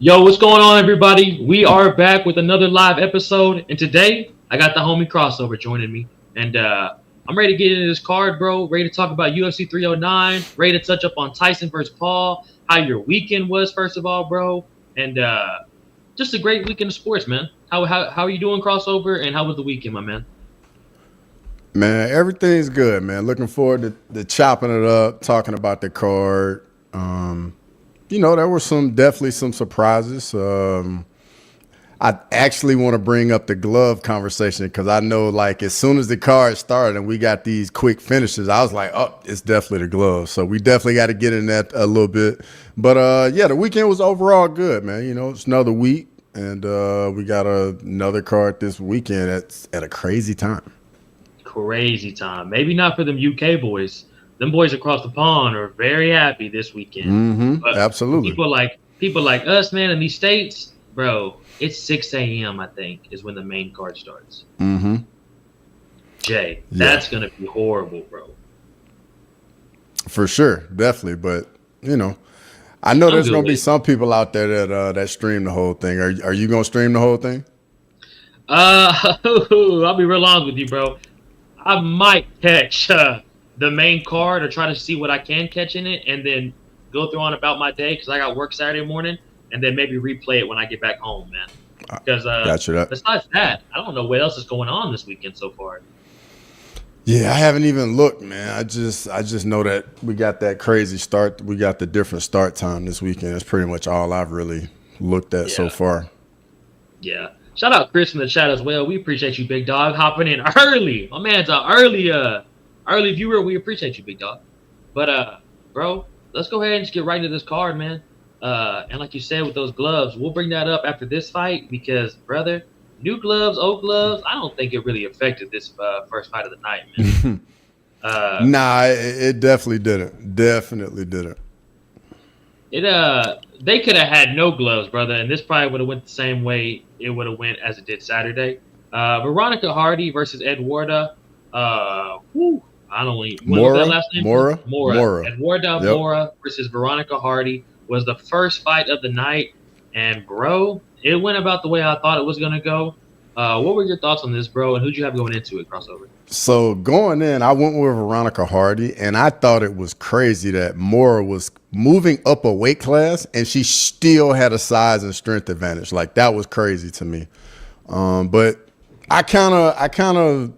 Yo, what's going on, everybody? We are back with another live episode, and today I got the homie Crossover joining me, and I'm ready to get into this card, bro. Ready to talk about UFC 309. Ready to touch up on Tyson versus Paul. How your weekend was, first of all, bro, and just a great weekend of sports, man. How are you doing, Crossover? And how was the weekend, my man? Man, everything's good, man. Looking forward to chopping it up, talking about the card. There were definitely some surprises. I actually want to bring up the glove conversation because I know, like, as soon as the card started and we got these quick finishes, I was like, oh, it's definitely the glove. So we definitely got to get in that a little bit. But yeah, the weekend was overall good, man. It's another week, and we got another card this weekend at a crazy time. Crazy time. Maybe not for them UK boys. Them boys across the pond are very happy this weekend. But for Absolutely. people like us, man, in these states, bro, it's 6 a.m. I think is when the main card starts. Jay, Yeah, that's gonna be horrible, bro. for sure, definitely. But I know I'm there's good gonna with be it. some people out there that stream the whole thing. Are you gonna stream the whole thing? I'll be real honest with you, bro. I might catch the main card or try to see what I can catch in it, and then go through on about my day because I got work Saturday morning, and then maybe replay it when I get back home, man. Because Got you that. besides that, I don't know what else is going on this weekend so far. Yeah, I haven't even looked, man. I just know that we got that crazy start. We got the different start time this weekend. That's pretty much all I've really looked at so Yeah, far. yeah. Shout out Chris in the chat as well. We appreciate you, big dog, hopping in early. My man's an early viewer. We appreciate you, big dog. But bro, let's go ahead and just get right into this card, man. And like you said with those gloves, we'll bring that up after this fight because, brother, new gloves, old gloves, I don't think it really affected this first fight of the night, man. Uh, Nah, it definitely didn't. Definitely didn't. they could have had no gloves, brother, and this probably would have went the same way it would have went as it did Saturday. Veronica Hardy versus Eduarda. I don't even. What was that Mora, last name? Mora, Mora. Mora. Eduarda Yep. Mora versus Veronica Hardy was the first fight of the night, and bro, it went about the way I thought it was gonna go. What were your thoughts on this, bro? And who'd you have going into it? Crossover. So going in, I went with Veronica Hardy, and I thought it was crazy that Mora was moving up a weight class, and she still had a size and strength advantage. Like that was crazy to me. But I kind of,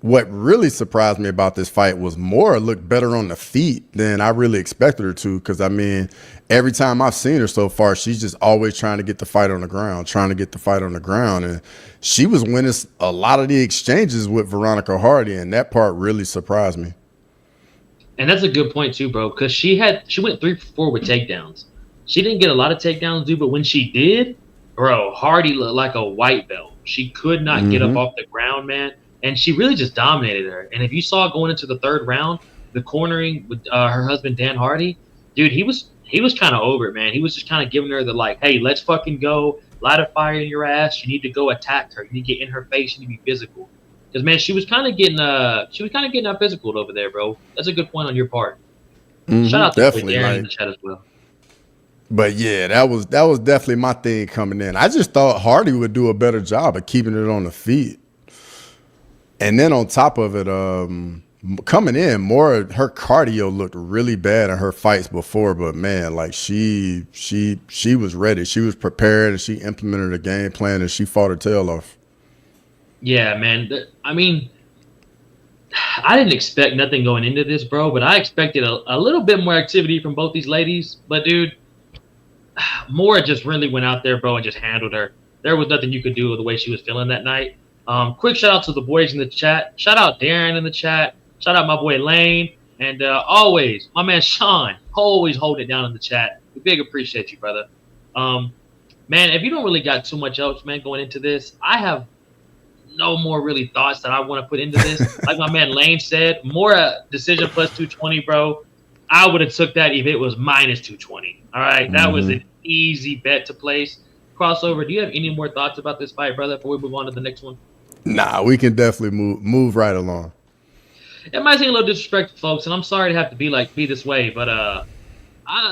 what really surprised me about this fight was Mora looked better on the feet than I really expected her to. Because I mean, every time I've seen her so far, she's just always trying to get the fight on the ground, trying to get the fight on the ground, and she was winning a lot of the exchanges with Veronica Hardy, and that part really surprised me. And that's a good point too, bro, because she went 3 for 4 with takedowns. She didn't get a lot of takedowns, dude, but when she did, bro, Hardy looked like a white belt. She could not get up Hmm. off the ground, man, and she really just dominated her. And if you saw going into the third round, the cornering with her husband Dan Hardy, dude, he was kind of over it, man. He was just kind of giving her the like, hey, let's fucking go, light a fire in your ass. You need to go attack her. You need to get in her face. You need to be physical. Because man, she was kind of getting up physical over there, bro. That's a good point on your part. Shout out to Definitely, Darren in like, the chat as well. but yeah, that was definitely my thing coming in. I just thought Hardy would do a better job of keeping it on the feet. And then on top of it, coming in, more her cardio looked really bad in her fights before, but man, like she was ready. She was prepared and she implemented a game plan and she fought her tail off. Yeah, man. I mean, I didn't expect nothing going into this, bro, but I expected a little bit more activity from both these ladies. But dude, Mora just really went out there, bro, and just handled her. There was nothing you could do with the way she was feeling that night. Quick shout out to the boys in the chat. Shout out Darren in the chat. Shout out my boy Lane. And always, my man Sean, always holding it down in the chat. We big appreciate you, brother. Um, man, if you don't really got too much else, man, going into this, I have no more really thoughts that I want to put into this. Like my man Lane said, more decision plus 220, bro. I would have took that if it was minus 220. All right, that was Hmm. an easy bet to place. Crossover. Do you have any more thoughts about this fight, brother? Before we move on to the next one, Nah, we can definitely move right along. it might seem a little disrespectful, folks, and I'm sorry to have to be this way, but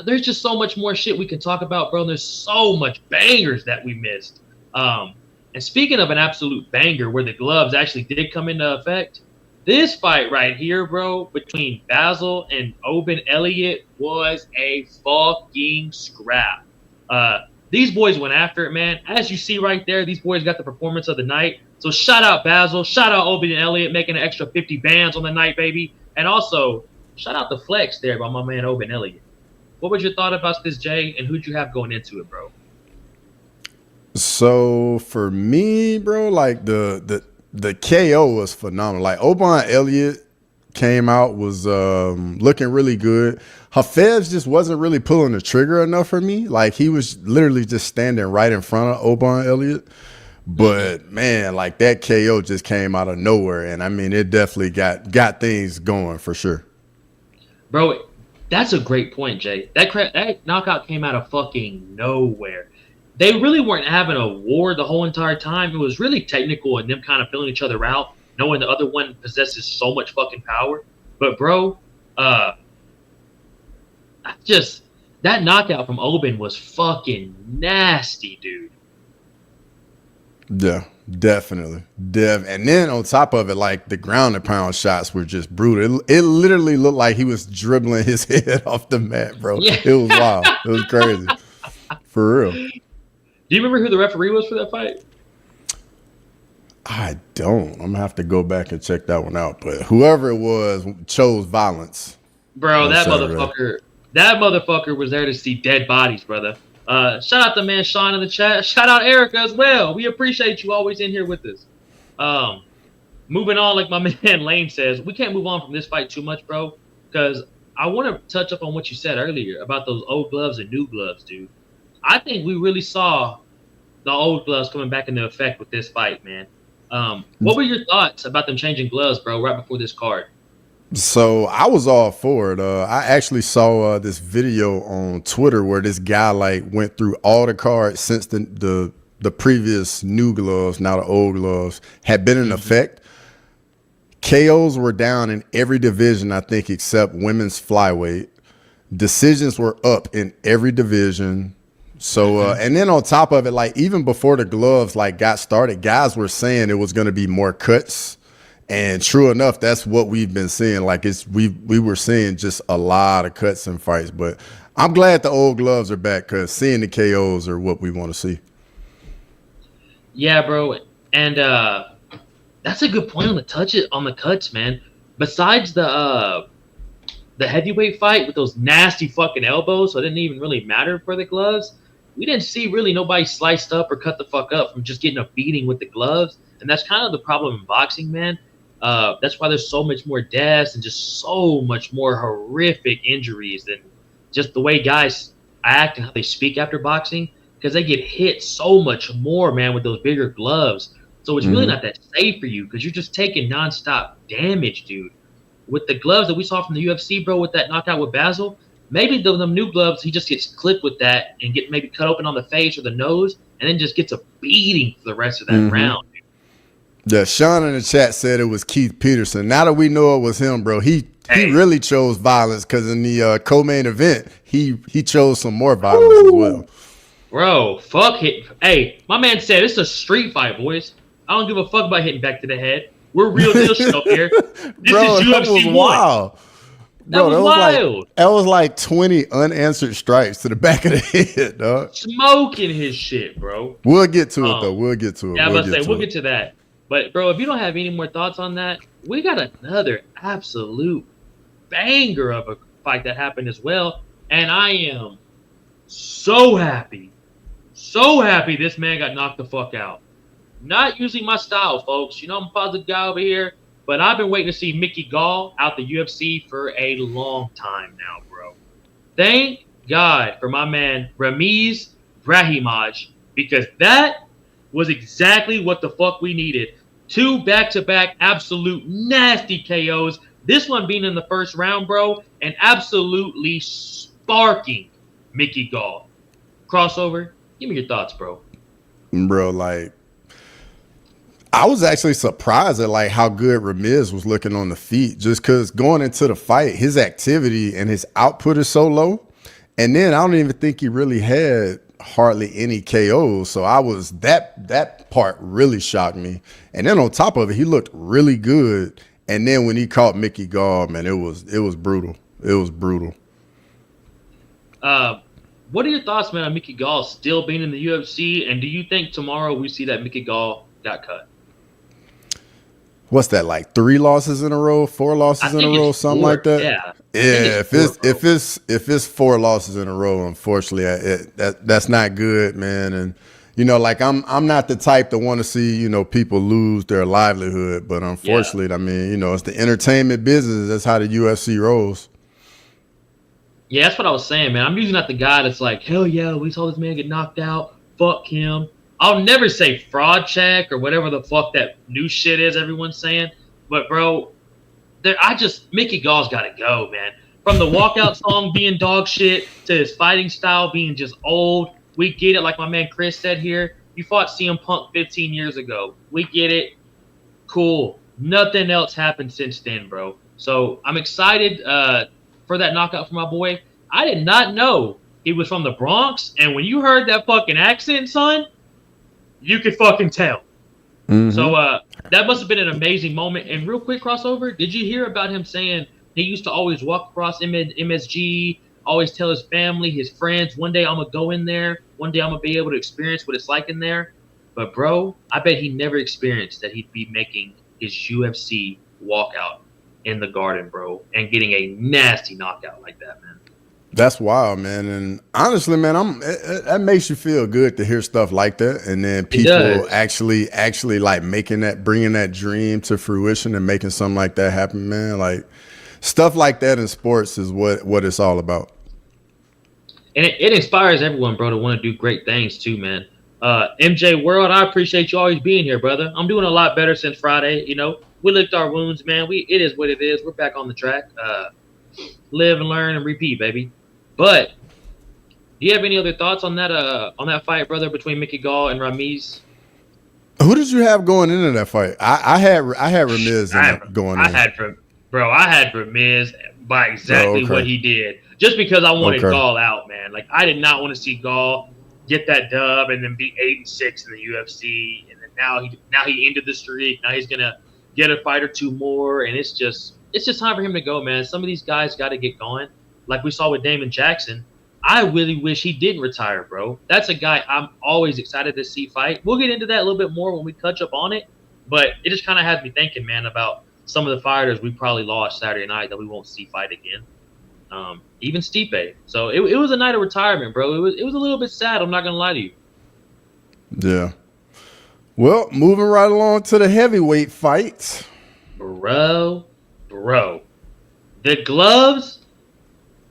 there's just so much more shit we can talk about, bro. There's so much bangers that we missed. Um, and speaking of an absolute banger where the gloves actually did come into effect, this fight right here, bro, between Basil and Oban Elliott was a fucking scrap. These boys went after it, man. As you see right there, these boys got the performance of the night. So shout out Basil, shout out Oban Elliott making an extra 50 bands on the night, baby. And also, shout out the flex there by my man Oban Elliott. What was your thought about this, Jay, and who'd you have going into it, bro? So for me, bro, like the KO was phenomenal. Like Oban Elliott came out was looking really good. Hafez just wasn't really pulling the trigger enough for me. Like he was literally just standing right in front of Oban Elliott. But man, like that KO just came out of nowhere, and I mean it definitely got things going for sure. Bro, that's a great point, Jay. That knockout came out of fucking nowhere. They really weren't having a war the whole entire time. It was really technical and them kind of feeling each other out, knowing the other one possesses so much fucking power. But bro, uh, just that knockout from Oban was fucking nasty, dude. Yeah, definitely. And then on top of it, like the ground and pound shots were just brutal. It literally looked like he was dribbling his head off the mat, bro. Yeah. It was wild. It was crazy. For real. Do you remember who the referee was for that fight? I don't. I'm gonna have to go back and check that one out. But whoever it was chose violence Bro, on Saturday. that motherfucker was there to see dead bodies, brother. Shout out to man Sean in the chat. Shout out Erica as well. We appreciate you always in here with us. Um, moving on, like my man Lane says, we can't move on from this fight too much, bro, because I want to touch up on what you said earlier about those old gloves and new gloves, dude. I think we really saw the old gloves coming back into effect with this fight, man. What were your thoughts about them changing gloves, bro, right before this card? So I was all for it. I actually saw this video on Twitter where this guy like went through all the cards since the previous new gloves, now the old gloves, had been in effect. KOs were down in every division, I think, except women's flyweight. Decisions were up in every division. So and then on top of it, like even before the gloves like got started, guys were saying it was going to be more cuts. And true enough, that's what we've been seeing. Like we were seeing just a lot of cuts and fights. But I'm glad the old gloves are back because seeing the KOs are what we want to see. Yeah, bro, and that's a good point on the cuts, man. Besides the heavyweight fight with those nasty fucking elbows, so it didn't even really matter for the gloves. We didn't see really nobody sliced up or cut the fuck up from just getting a beating with the gloves, and that's kind of the problem in boxing, man. That's why there's so much more deaths and just so much more horrific injuries than just the way guys act and how they speak after boxing, because they get hit so much more, man, with those bigger gloves. So it's really not that safe for you because you're just taking nonstop damage, dude. With the gloves that we saw from the UFC, bro, with that knockout with Basil, maybe the new gloves, he just gets clipped with that and get maybe cut open on the face or the nose and then just gets a beating for the rest of that round. Yeah, Sean in the chat said it was Keith Peterson. Now that we know it was him, bro, he really chose violence because in the co-main event, he chose some more violence as well. Bro, fuck it. Hey, my man said it's a street fight, boys. I don't give a fuck about hitting back to the head. We're real deal shit up here. This Bro, is that was UFC 1. wild. That was wild. That was like 20 unanswered strikes to the back of the head, dog. Smoking his shit, bro. We'll get to it, though. We'll get to it. Yeah, we'll get to that. But, bro, if you don't have any more thoughts on that, we got another absolute banger of a fight that happened as well. And I am so happy this man got knocked the fuck out. Not usually my style, folks. You know I'm a positive guy over here, but I've been waiting to see Mickey Gall out the UFC for a long time now, bro. Thank God for my man Ramiz Brahimaj, because that was exactly what the fuck we needed. 2 back-to-back absolute nasty KOs. This one being in the first round, bro, and absolutely sparking Mickey Gall. Crossover, give me your thoughts, bro. Bro, like, I was actually surprised at like how good Ramiz was looking on the feet, just because going into the fight, his activity and his output is so low. And then I don't even think he really had hardly any KOs. So I was that part really shocked me. And then on top of it, he looked really good. And then when he caught Mickey Gall, man, it was brutal. It was brutal. Uh, what are your thoughts, man, on Mickey Gall still being in the UFC? And do you think tomorrow we see that Mickey Gall got cut? What's that, like 3 losses in a row, 4 losses I in a think row, it's something like four. that? Yeah, I think Yeah, it's four, bro. if it's 4 losses in a row, unfortunately, that's not good, man. And like I'm not the type to want to see people lose their livelihood, but Yeah. unfortunately, I mean, it's the entertainment business. That's how the UFC rolls. Yeah, that's what I was saying, man. I'm usually not the guy that's like, hell yeah, we saw this man get knocked out. Fuck him. I'll never say fraud check or whatever the fuck that new shit is everyone's saying. But bro, Mickey Gall's got to go, man. From the walkout song being dog shit to his fighting style being just old. We get it, like my man Chris said here. You fought CM Punk 15 years ago. We get it. Cool. Nothing else happened since then, bro. So I'm excited for that knockout for my boy. I did not know he was from the Bronx, and when you heard that fucking accent, son, you could fucking tell. Hmm. So that must have been an amazing moment. And real quick crossover, did you hear about him saying he used to always walk across MSG, always tell his family, his friends, one day I'm gonna go in there, one day I'm gonna be able to experience what it's like in there. But bro, I bet he never experienced that he'd be making his UFC walkout in the Garden, bro, and getting a nasty knockout like that, man. That's wild, man. And honestly, man, that makes you feel good to hear stuff like that, and then It people does. actually like bringing that dream to fruition and making something like that happen, man. Like stuff like that in sports is what it's all about. And it inspires everyone, bro, to want to do great things too, man. MJ World, I appreciate you always being here, brother. I'm doing a lot better since Friday. We licked our wounds, man. It is what it is. We're back on the track. Live and learn and repeat, baby. But do you have any other thoughts on that fight, brother, between Mickey Gall and Ramiz? Who did you have going into that fight? I had Ramirez in I it going I in. had for bro, I had Ramiz by Oh, exactly what okay, he did, just because I wanted okay. Gall out, man. Like I did not want to see Gall get that dub and then be 8-6 in the UFC, and then now he ended the streak. Now he's gonna get a fight or two more, and it's just time for him to go, man. Some of these guys got to get going, like we saw with Damon Jackson. I really wish he didn't retire, bro. That's a guy I'm always excited to see fight. We'll get into that a little bit more when we touch up on it, but it just kind of has me thinking, man, about some of the fighters we probably lost Saturday night that we won't see fight again. Even Stipe. So it was a night of retirement, bro. It was a little bit sad. I'm not gonna lie to you, Yeah. Well, moving right along to the heavyweight fights. bro. Bro, the gloves,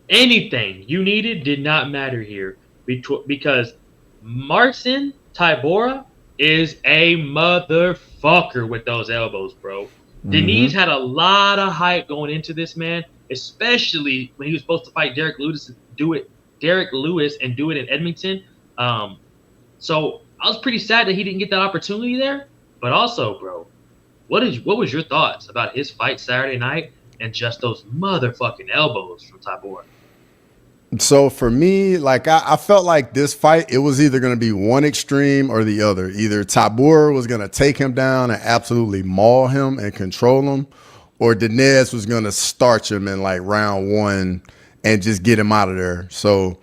anything you needed did not matter here because Marcin Tybura is a motherfucker with those elbows, bro. Denise Hmm. had a lot of hype going into this, man, especially when he was supposed to fight Derek Lewis and do it in Edmonton. Um, so I was pretty sad that he didn't get that opportunity there. But also, bro, what was your thoughts about his fight Saturday night and just those motherfucking elbows from Tybura? So for me, like I felt like this fight, it was either going to be one extreme or the other. Either Tabor was going to take him down and absolutely maul him and control him, or Dinez was going to starch him in like round one and just get him out of there. So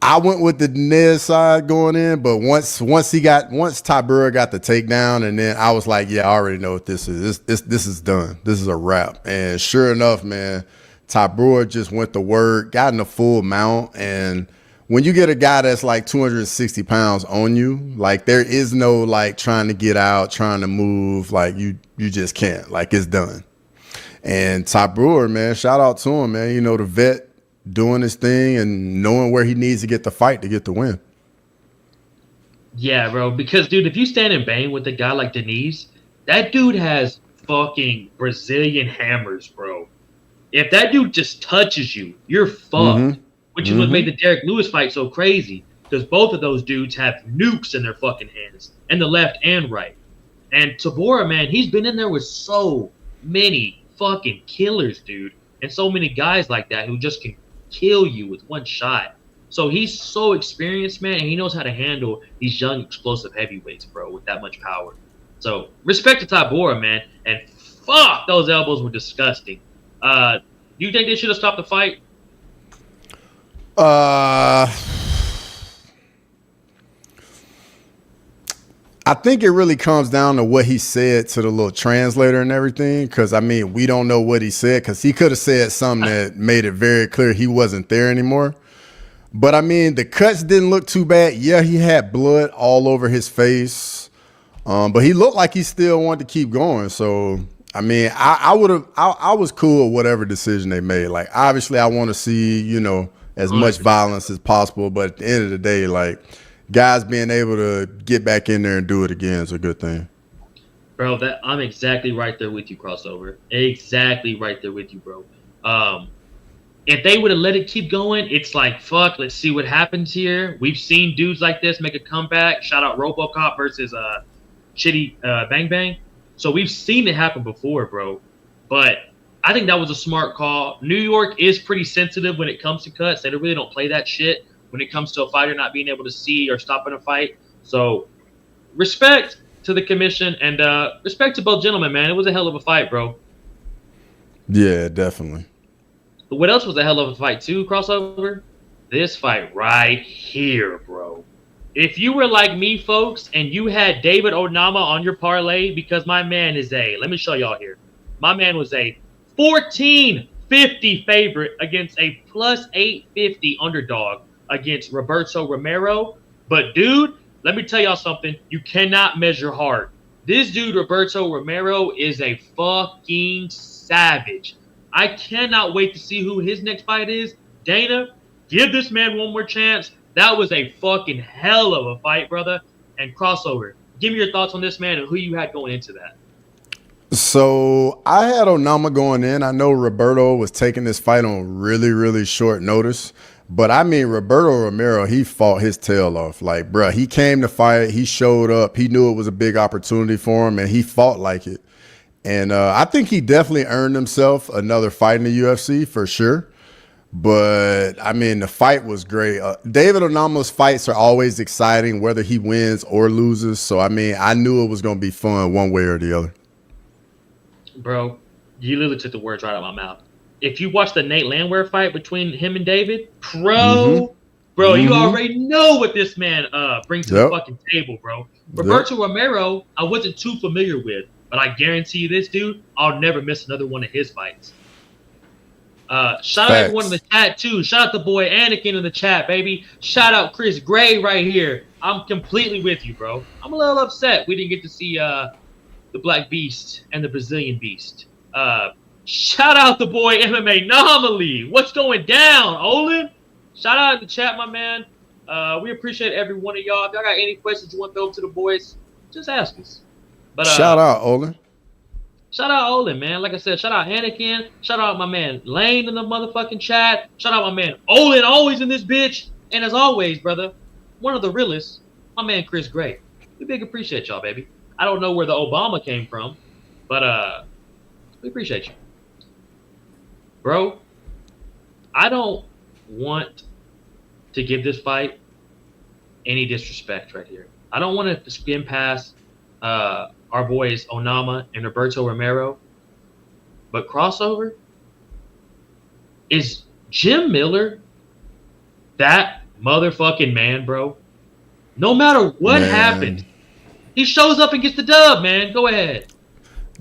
I went with the Dinez side going in, but once Tabura got the takedown, and then I was like, yeah, I already know what this is. This is done. This is a wrap. And sure enough, man, Tabura just went to work, got in a full mount, and when you get a guy that's like 260 pounds on you, like there is no like trying to get out, trying to move, like you just can't. Like it's done. And Top Brewer, man, shout out to him, man. The vet doing his thing and knowing where he needs to get the fight to get the win. Yeah, bro. Because, dude, if you stand in Bane with a guy like Denise, that dude has fucking Brazilian hammers, bro. If that dude just touches you, you're fucked. Which is what made Mm-hmm. the Derek Lewis fight so crazy. Because both of those dudes have nukes in their fucking hands, and the left and right. And Tabora, man, he's been in there with so many fucking killers, dude. And so many guys like that who just can kill you with one shot. So he's so experienced, man, and he knows how to handle these young, explosive heavyweights, bro, with that much power. So respect to Tabora, man, and fuck, those elbows were disgusting. Do you think they should have stopped the fight? Uh, I think it really comes down to what he said to the little translator and everything. Because I mean, we don't know what he said because he could have said something that made it very clear he wasn't there anymore. But I mean, the cuts didn't look too bad. Yeah, he had blood all over his face, but he looked like he still wanted to keep going. So I mean, I would have. I was cool with whatever decision they made. Like obviously, I want to see as much 100%. violence as possible. But at the end of the day, like guys being able to get back in there and do it again is a good thing. Bro, that I'm exactly right there with you, crossover. Exactly right there with you, bro. Um, if they would have let it keep going, it's like fuck. Let's see what happens here. We've seen dudes like this make a comeback. Shout out RoboCop versus Shitty Bang Bang. So we've seen it happen before, bro. But I think that was a smart call. New York is pretty sensitive when it comes to cuts. They really don't play that shit when it comes to a fighter not being able to see or stop in a fight. So respect to the commission and respect to both gentlemen, man. It was a hell of a fight, bro. Yeah, definitely. But what else was a hell of a fight too, crossover? This fight right here, bro. If you were like me, folks, and you had David Onama on your parlay, because my man is let me show y'all here. My man was a 1450 favorite against a plus 850 underdog against Roberto Romero. But dude, let me tell y'all something. You cannot measure hard. This dude, Roberto Romero, is a fucking savage. I cannot wait to see who his next fight is. Dana, give this man one more chance. That was a fucking hell of a fight, brother. And crossover. Give me your thoughts on this man and who you had going into that. So I had Onama going in. I know Roberto was taking this fight on really, really short notice. But I mean, Roberto Romero, he fought his tail off. Like, bruh, he came to fight. He showed up. He knew it was a big opportunity for him, and he fought like it. And I think he definitely earned himself another fight in the UFC for sure. But I mean, the fight was great. David Onama's fights are always exciting, whether he wins or loses. So I mean, I knew it was going to be fun one way or the other. Bro, you literally took the words right out of my mouth. If you watch the Nate Landwehr fight between him and David, Mm-hmm. bro, you Mm-hmm. already know what this man brings to the Yep. fucking table, bro. Yep. Roberto Romero, I wasn't too familiar with, but I guarantee you this dude, I'll never miss another one of his fights. Shout out everyone in the Facts. chat too. Shout out the boy Anakin in the chat, baby. Shout out Chris Gray right here. I'm completely with you, bro. I'm a little upset we didn't get to see the Black Beast and the Brazilian Beast. Shout out the boy MMA Anomaly. What's going down, Olin? Shout out in the chat, my man. We appreciate every one of y'all. If y'all got any questions you want to throw to the boys, just ask us. But Shout out, Olin. shout out Olin, man. Like I said, shout out Anakin. Shout out my man Lane in the motherfucking chat. Shout out my man Olin, always in this bitch. And as always, brother, one of the realest, my man Chris Gray. We big appreciate y'all, baby. I don't know where the Obama came from, but we appreciate you. Bro, I don't want to give this fight any disrespect right here. I don't want to skim past our boys Onama and Roberto Romero, but crossover is Jim Miller that motherfucking man, bro. No matter what happens, Man. he shows up and gets the dub, man. Go ahead.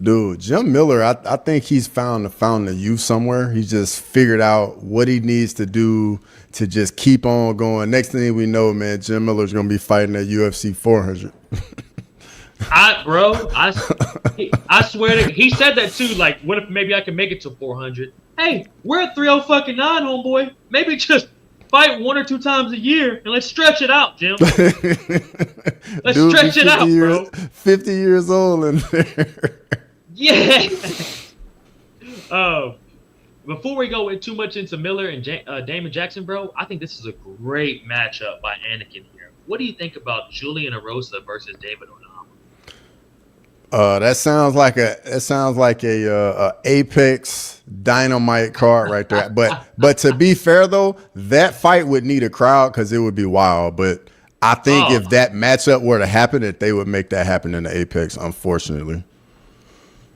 Dude, Jim Miller, I think he's found the fountain of youth somewhere. He just figured out what he needs to do to just keep on going. Next thing we know, man, Jim Miller's going to be fighting at UFC 400. I swear to he said that too. Like, what if maybe I can make it to 400? Hey, we're at 30 fucking 9, homeboy. Maybe just fight one or two times a year and let's stretch it out, Jim. Let's Dude, stretch it out, bro. 50 years old in there. Yeah. uh, Before we go in too much into Miller and Damon Jackson, bro, I think this is a great matchup by Anakin here. What do you think about Julian Erosa versus David Onama? That sounds like a Apex Dynamite card right there. But to be fair though, that fight would need a crowd because it would be wild. But I think Oh, if that matchup were to happen, that they would make that happen in the Apex. Unfortunately,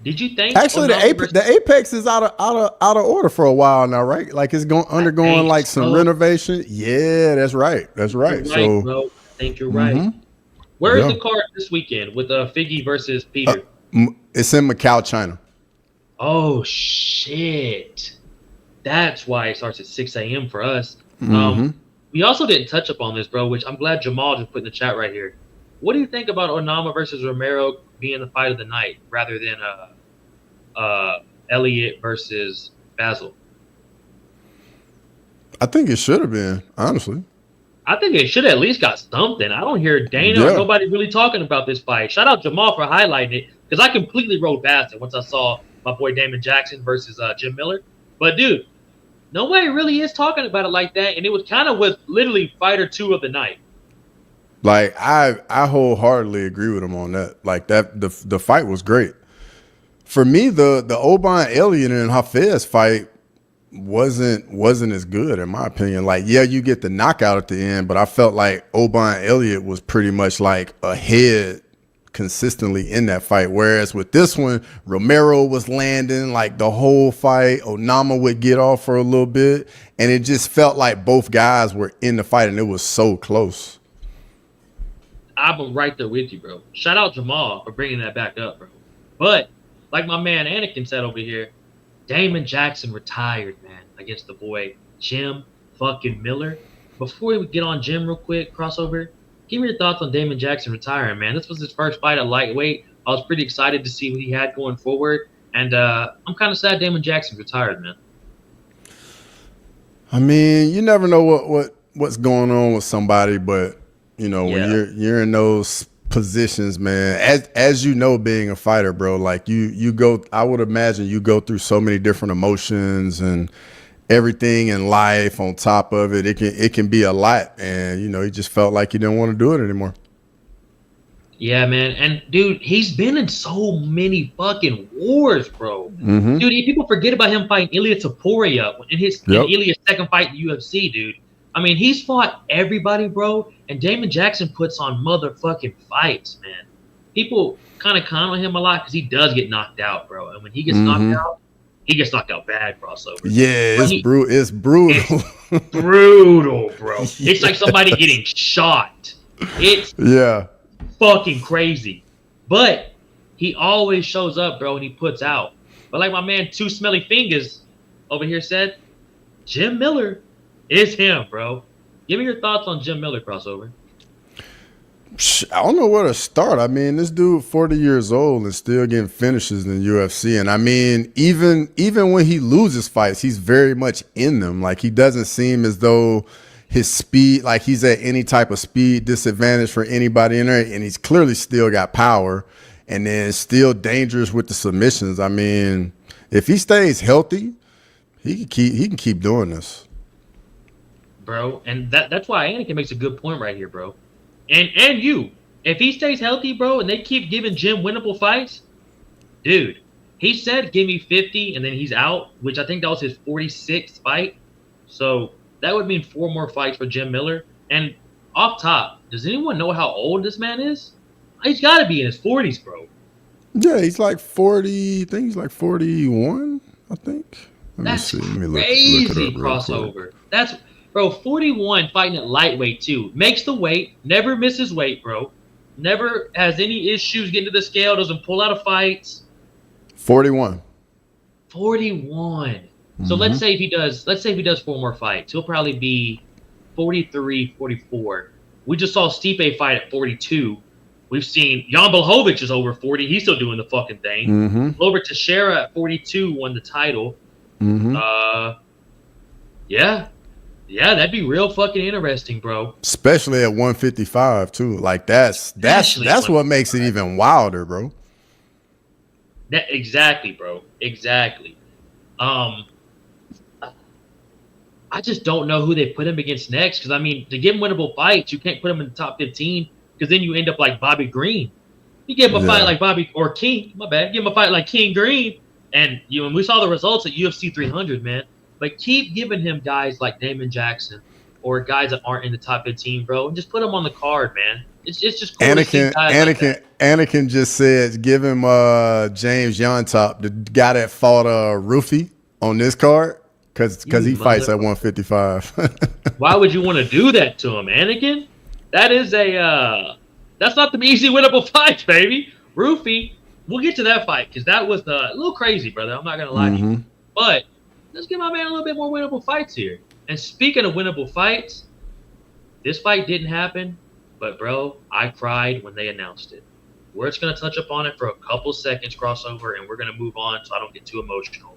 did you think actually, Onama versus The Apex is out of order for a while now, right? Like it's going I undergoing think like some so? renovation. Yeah, that's right. That's You're right. right, So, bro. I think you're right. hmm Where is yeah, the card this weekend with Figgy versus Peter? it's in Macau, China. Oh shit! That's why it starts at 6 a.m. for us. Um, Hmm we also didn't touch upon this, bro. Which I'm glad Jamal just put in the chat right here. What do you think about Onama versus Romero being the fight of the night rather than Elliott versus Basil? I think it should have been honestly. I think it should have at least got something. I don't hear Dana or Yeah. nobody really talking about this fight. Shout out Jamal for highlighting it because I completely rode past it once I saw my boy Damon Jackson versus Jim Miller. But dude, nobody really is talking about it like that, and it was kind of was literally fighter two of the night. Like I wholeheartedly agree with him on that. Like that the fight was great. For me, the Oban Elliott and Hafez fight wasn't as good in my opinion. Like, yeah, you get the knockout at the end, but I felt like Oban Elliott was pretty much like ahead consistently in that fight. Whereas with this one, Romero was landing like the whole fight. Onama would get off for a little bit, and it just felt like both guys were in the fight, and it was so close. I'm right there with you, bro. Shout out Jamal for bringing that back up, bro. But like my man Anakin said over here, Damon Jackson retired, man, against the boy Jim fucking Miller. Before we get on Jim real quick, crossover, give me your thoughts on Damon Jackson retiring, man. This was his first fight at lightweight. I was pretty excited to see what he had going forward. And I'm kind of sad Damon Jackson retired, man. I mean, you never know what's going on with somebody, but you know when Yeah. you're in those positions, man. As you know, being a fighter, bro, like you go. I would imagine you go through so many different emotions and everything in life. On top of it, it can be a lot, and you know, he just felt like he didn't want to do it anymore. Yeah, man. And dude, he's been in so many fucking wars, bro. Hmm Dude, people forget about him fighting Ilya Taporia in Yep. Ilya's second fight in the UFC, dude. I mean, he's fought everybody, bro. And Damon Jackson puts on motherfucking fights, man. People kind of con on him a lot because he does get knocked out, bro. And when he gets knocked hmm out, he gets knocked out bad, crossover. Yeah, But it's brutal. It's brutal. it's brutal, bro. It's Yeah. like somebody getting shot. It's Yeah. fucking crazy. But he always shows up, bro, and he puts out. But like my man Two Smelly Fingers over here said, Jim Miller is him, bro. Give me your thoughts on Jim Miller crossover. I don't know where to start. I mean, this dude 40 years old and still getting finishes in the UFC. And I mean, even when he loses fights, he's very much in them. Like he doesn't seem as though his speed, like he's at any type of speed disadvantage for anybody in there. And he's clearly still got power and then still dangerous with the submissions. I mean, if he stays healthy, he can keep doing this. Bro. And that's why Anakin makes a good point right here, bro. And you. If he stays healthy, bro, and they keep giving Jim winnable fights, dude, he said give me 50 and then he's out, which I think that was his 46th fight. So that would mean 4 more fights for Jim Miller. And off top, does anyone know how old this man is? He's got to be in his 40s, bro. Yeah, he's like 40. I think he's like 41, I think. Let me That's see. Let me look it crazy up real quick. crossover. That's bro, 41 fighting at lightweight too. Makes the weight, never misses weight, bro. Never has any issues getting to the scale, doesn't pull out of fights. 41. 41. So Hmm let's say if he does 4 more fights, he'll probably be 43, 44. We just saw Stipe fight at 42. We've seen Jan Blachowicz is over 40. He's still doing the fucking thing. hmm Over Teixeira at 42 won the title. hmm Yeah. Yeah, that'd be real fucking interesting, bro. Especially at 155 too. Like that's Especially that's what makes it even wilder, bro. Exactly, bro. Exactly. Um, I just don't know who they put him against next. Because I mean, to give him winnable fights, you can't put him in the top 15 because then you end up like Bobby Green. You give him a fight Yeah. like Bobby or King, my bad. Give him a fight like King Green, and when we saw the results at UFC 300, man. But keep giving him guys like Damon Jackson or guys that aren't in the top 15, bro, and just put them on the card, man. It's just cool to see Anakin, guys like that. Anakin, Anakin just said, give him James Yontop, the guy that fought Rufy on this card, because You he fights at mother. 155. Why would you want to do that to him, Anakin? That is that's not the easy winnable fights, baby. Rufy, we'll get to that fight because that was a little crazy, brother. I'm not gonna lie to you, hmm but let's give my man a little bit more winnable fights here. And speaking of winnable fights, this fight didn't happen, but bro, I cried when they announced it. We're just gonna touch upon it for a couple seconds, crossover, and we're gonna move on so I don't get too emotional.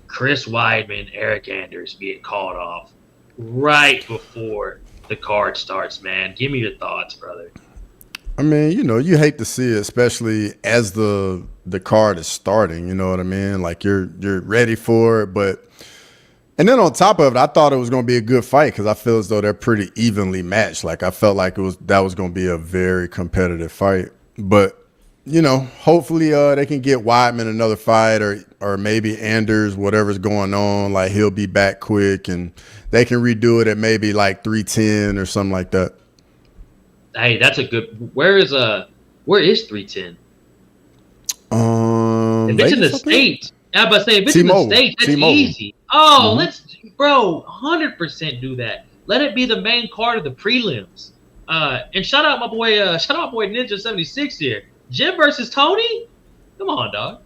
Chris Weidman, Eric Anders being called off right before the card starts, man. Give me your thoughts, brother. I mean, you hate to see it, especially as the card is starting. You know what I mean? Like you're ready for it, but and then on top of it, I thought it was going to be a good fight because I feel as though they're pretty evenly matched. Like I felt like that was going to be a very competitive fight. But hopefully they can get Weidman another fight or maybe Anders, whatever's going on. Like he'll be back quick and they can redo it at maybe like 310 or something like that. Hey, that's a good. Where is 310? If it's in the Vegas, I think. states, I about to say if it's in the T-Mobile, states, that's T-Mobile. easy. Oh, hmm bro, 100% do that. Let it be the main card of the prelims. And shout out my boy, Ninja 76 here. Jim versus Tony. Come on, dog.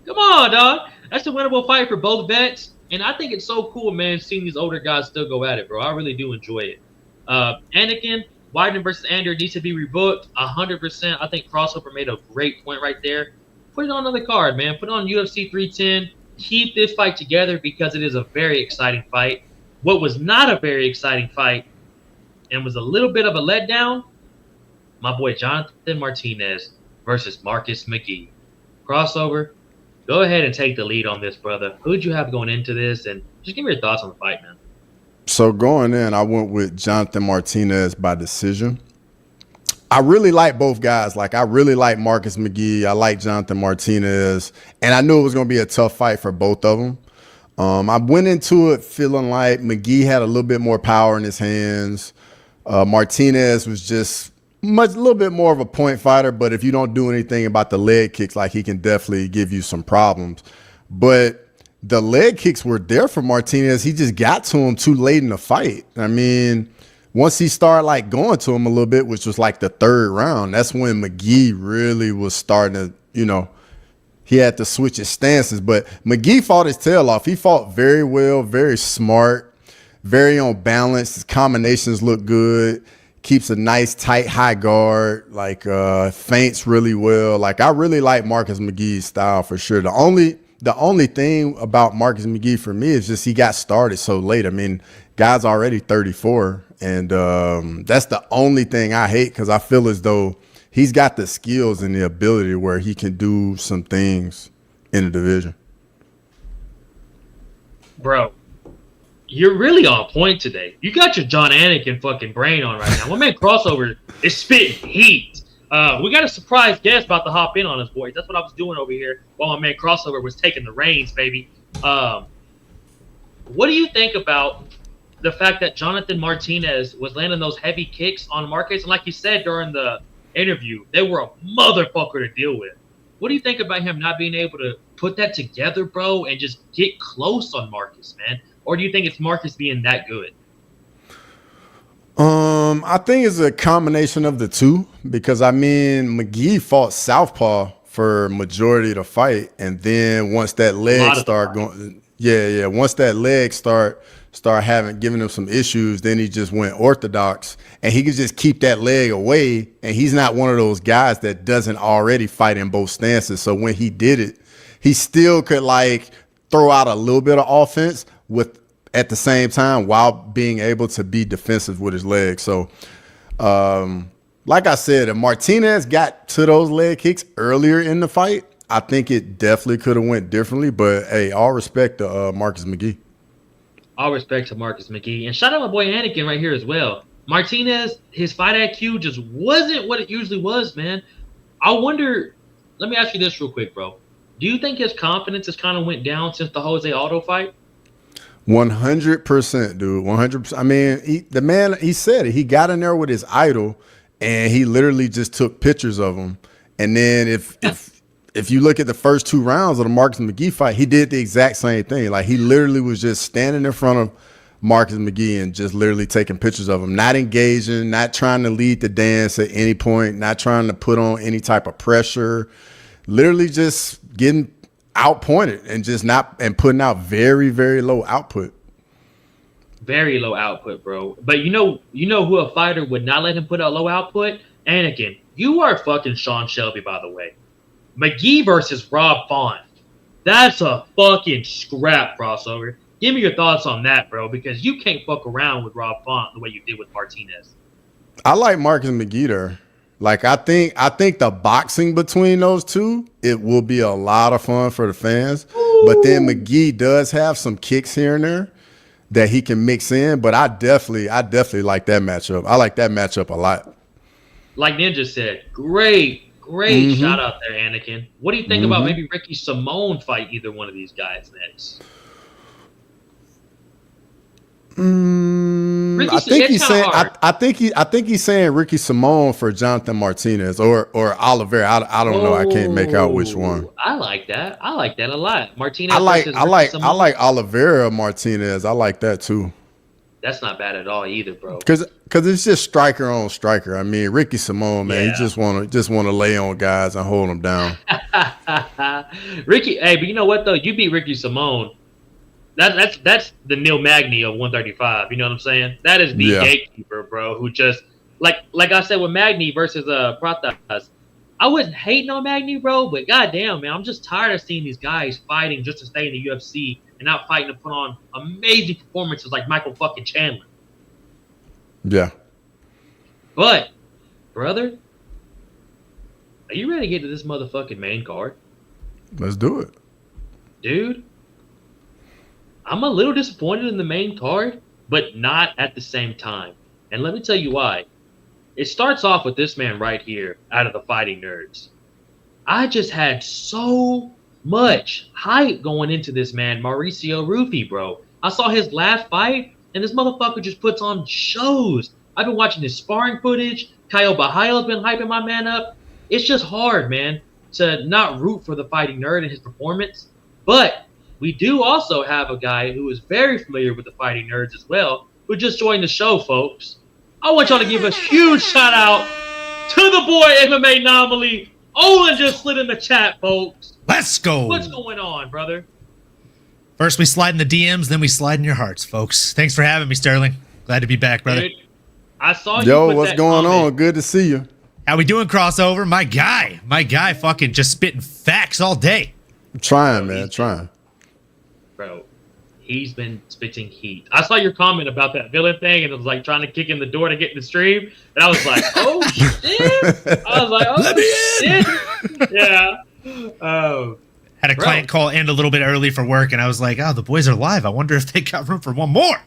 Come on, dog. That's a winnable fight for both vets. And I think it's so cool, man, seeing these older guys still go at it, bro. I really do enjoy it. Anakin, Weidman versus Ander needs to be rebooked 100%. I think Crossover made a great point right there. Put it on another card, man. Put it on UFC 310. Keep this fight together because it is a very exciting fight. What was not a very exciting fight and was a little bit of a letdown, my boy Jonathan Martinez versus Marcus McGee. Crossover, go ahead and take the lead on this, brother. Who'd you have going into this? And just give me your thoughts on the fight, man. So going in, I went with Jonathan Martinez by decision. I really like both guys. Like I really like Marcus McGee. I like Jonathan Martinez, and I knew it was going to be a tough fight for both of them. I went into it feeling like McGee had a little bit more power in his hands. Martinez was just a little bit more of a point fighter, but if you don't do anything about the leg kicks, like he can definitely give you some problems. But the leg kicks were there for Martinez. He just got to him too late in the fight. I mean, once he started like going to him a little bit, which was like the third round, that's when McGee really was starting to, he had to switch his stances. But McGee fought his tail off. He fought very well, very smart, very on balance. His combinations look good. Keeps a nice tight high guard, like feints really well. Like I really like Marcus McGee's style for sure. The only thing about Marcus McGee for me is just he got started so late. I mean, guy's already 34, and that's the only thing I hate because I feel as though he's got the skills and the ability where he can do some things in the division. Bro, you're really on point today. You got your John Anakin fucking brain on right now. My man Crossover is spitting heat. We got a surprise guest about to hop in on us, boys. That's what I was doing over here while my man Crossover was taking the reins, baby. What do you think about the fact that Jonathan Martinez was landing those heavy kicks on Marcus? And like you said during the interview, they were a motherfucker to deal with. What do you think about him not being able to put that together, bro, and just get close on Marcus, man? Or do you think it's Marcus being that good? I think it's a combination of the two because I mean McGee fought southpaw for majority of the fight, and then once that leg start going, once that leg start giving him some issues, then he just went orthodox, and he could just keep that leg away, and he's not one of those guys that doesn't already fight in both stances. So when he did it, he still could like throw out a little bit of offense with at the same time while being able to be defensive with his legs. So, like I said, if Martinez got to those leg kicks earlier in the fight, I think it definitely could have went differently. But hey, all respect to Marcus McGee. All respect to Marcus McGee. And shout out my boy Anakin right here as well. Martinez, his fight IQ just wasn't what it usually was, man. I wonder. Let me ask you this real quick, bro. Do you think his confidence has kind of went down since the Jose Aldo fight? 100%, dude. 100%. I mean, the man, he said it. He got in there with his idol, and he literally just took pictures of him. And then if you look at the first 2 rounds of the Marcus McGee fight, he did the exact same thing. Like, he literally was just standing in front of Marcus McGee and just literally taking pictures of him, not engaging, not trying to lead the dance at any point, not trying to put on any type of pressure, literally just getting outpointed and just not and putting out very, very low output. Very low output, bro. But you know who a fighter would not let him put out low output? Anakin. You are fucking Sean Shelby, by the way. McGee versus Rob Font. That's a fucking scrap crossover. Give me your thoughts on that, bro, because you can't fuck around with Rob Font the way you did with Martinez. I like Marcus McGee there. Like, I think the boxing between those two, it will be a lot of fun for the fans. Ooh. But then McGee does have some kicks here and there that he can mix in. But I definitely like that matchup. I like that matchup a lot. Like Ninja said, great shout out there, Anakin. What do you think about maybe Ricky Simone fight either one of these guys next? I think he's saying. I think he's saying Ricky Simone for Jonathan Martinez or Oliveira. I don't know. I can't make out which one. I like that. I like that a lot. Martinez. I like Oliveira Martinez. I like that too. That's not bad at all either, bro. Because it's just striker on striker. I mean, Ricky Simone, man, he just want to lay on guys and hold them down. Ricky, hey, but you know what though? You beat Ricky Simone. That's the Neil Magny of 135. You know what I'm saying? That is the gatekeeper, bro. Who just like I said with Magny versus Pratas. I wasn't hating on Magny, bro, but goddamn, man, I'm just tired of seeing these guys fighting just to stay in the UFC and not fighting to put on amazing performances like Michael fucking Chandler. Yeah. But, brother, are you ready to get to this motherfucking main card? Let's do it, dude. I'm a little disappointed in the main card, but not at the same time. And let me tell you why. It starts off with this man right here out of the Fighting Nerds. I just had so much hype going into this man, Mauricio Rufy, bro. I saw his last fight, and this motherfucker just puts on shows. I've been watching his sparring footage. Kyle Bahaila's been hyping my man up. It's just hard, man, to not root for the Fighting Nerd and his performance. But we do also have a guy who is very familiar with the Fighting Nerds as well, who just joined the show, folks. I want y'all to give a huge shout out to the boy MMA Anomaly. Olin just slid in the chat, folks. Let's go. What's going on, brother? First we slide in the DMs, then we slide in your hearts, folks. Thanks for having me, Sterling. Glad to be back, brother. Dude, I saw you. Yo, what's going on? Good to see you. How we doing, crossover? My guy fucking just spitting facts all day. I'm trying, man, trying. Bro, he's been spitting heat. I saw your comment about that villain thing, and it was like trying to kick in the door to get in the stream. And I was like, oh, shit. I was like, oh, let me shit. Yeah. Oh. Had a client call in a little bit early for work, and I was like, oh, the boys are live. I wonder if they got room for one more.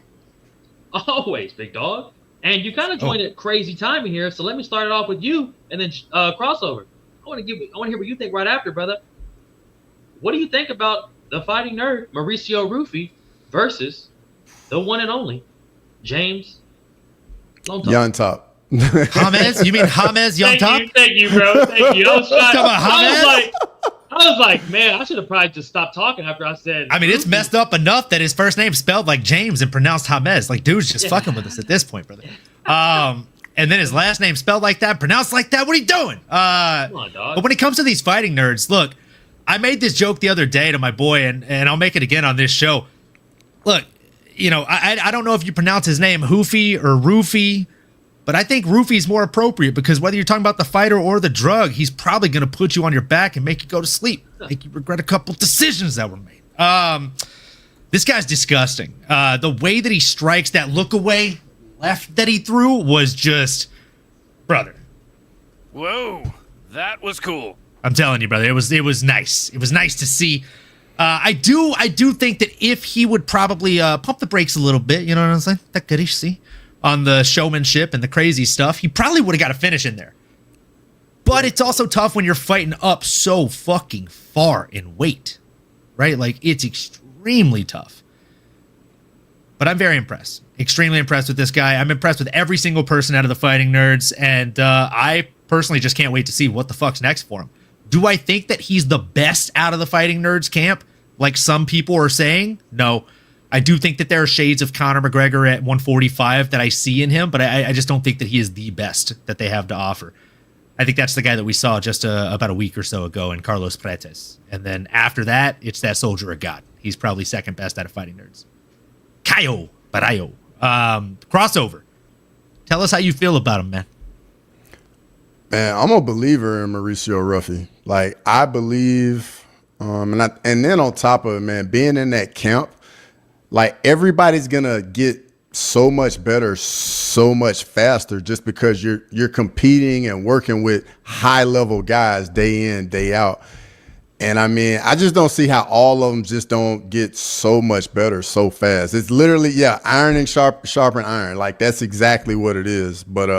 Always, big dog. And you kind of joined at crazy timing here, so let me start it off with you, and then crossover. I want to hear what you think right after, brother. What do you think about the Fighting Nerd, Mauricio Rufy, versus the one and only James Young Top? James? You mean James Young Top? Thank you, bro. Thank you. I was like, man, I should have probably just stopped talking after I said. I mean, it's messed up enough that his first name's spelled like James and pronounced James. Like, dude's just fucking with us at this point, brother. And then his last name spelled like that, pronounced like that. What are you doing? Come on, dog. But when it comes to these Fighting Nerds, look, I made this joke the other day to my boy, and I'll make it again on this show. Look, you know, I don't know if you pronounce his name Hoofy or Roofy, but I think Roofy's more appropriate because whether you're talking about the fighter or the drug, he's probably going to put you on your back and make you go to sleep, make you regret a couple decisions that were made. This guy's disgusting. The way that he strikes, that look away left that he threw was just, brother. Whoa, that was cool. I'm telling you, brother, it was nice. It was nice to see. I do think that if he would probably pump the brakes a little bit, you know what I'm saying? That goodish, see? on the showmanship and the crazy stuff, he probably would have got a finish in there. But it's also tough when you're fighting up so fucking far in weight, right? Like, it's extremely tough. But I'm very impressed. Extremely impressed with this guy. I'm impressed with every single person out of the Fighting Nerds, and I personally just can't wait to see what the fuck's next for him. Do I think that he's the best out of the Fighting Nerds camp, like some people are saying? No. I do think that there are shades of Conor McGregor at 145 that I see in him, but I just don't think that he is the best that they have to offer. I think that's the guy that we saw just about a week or so ago in Carlos Pretes. And then after that, it's that Soldier of God. He's probably second best out of Fighting Nerds. Caio Barayo. Crossover. Tell us how you feel about him, man. Man, I'm a believer in Mauricio Ruffy. Like, I believe, and then on top of it, man, being in that camp, like, everybody's gonna get so much better, so much faster, just because you're competing and working with high level guys day in, day out. And I mean, I just don't see how all of them just don't get so much better so fast. It's literally, ironing sharpen iron. Like, that's exactly what it is. But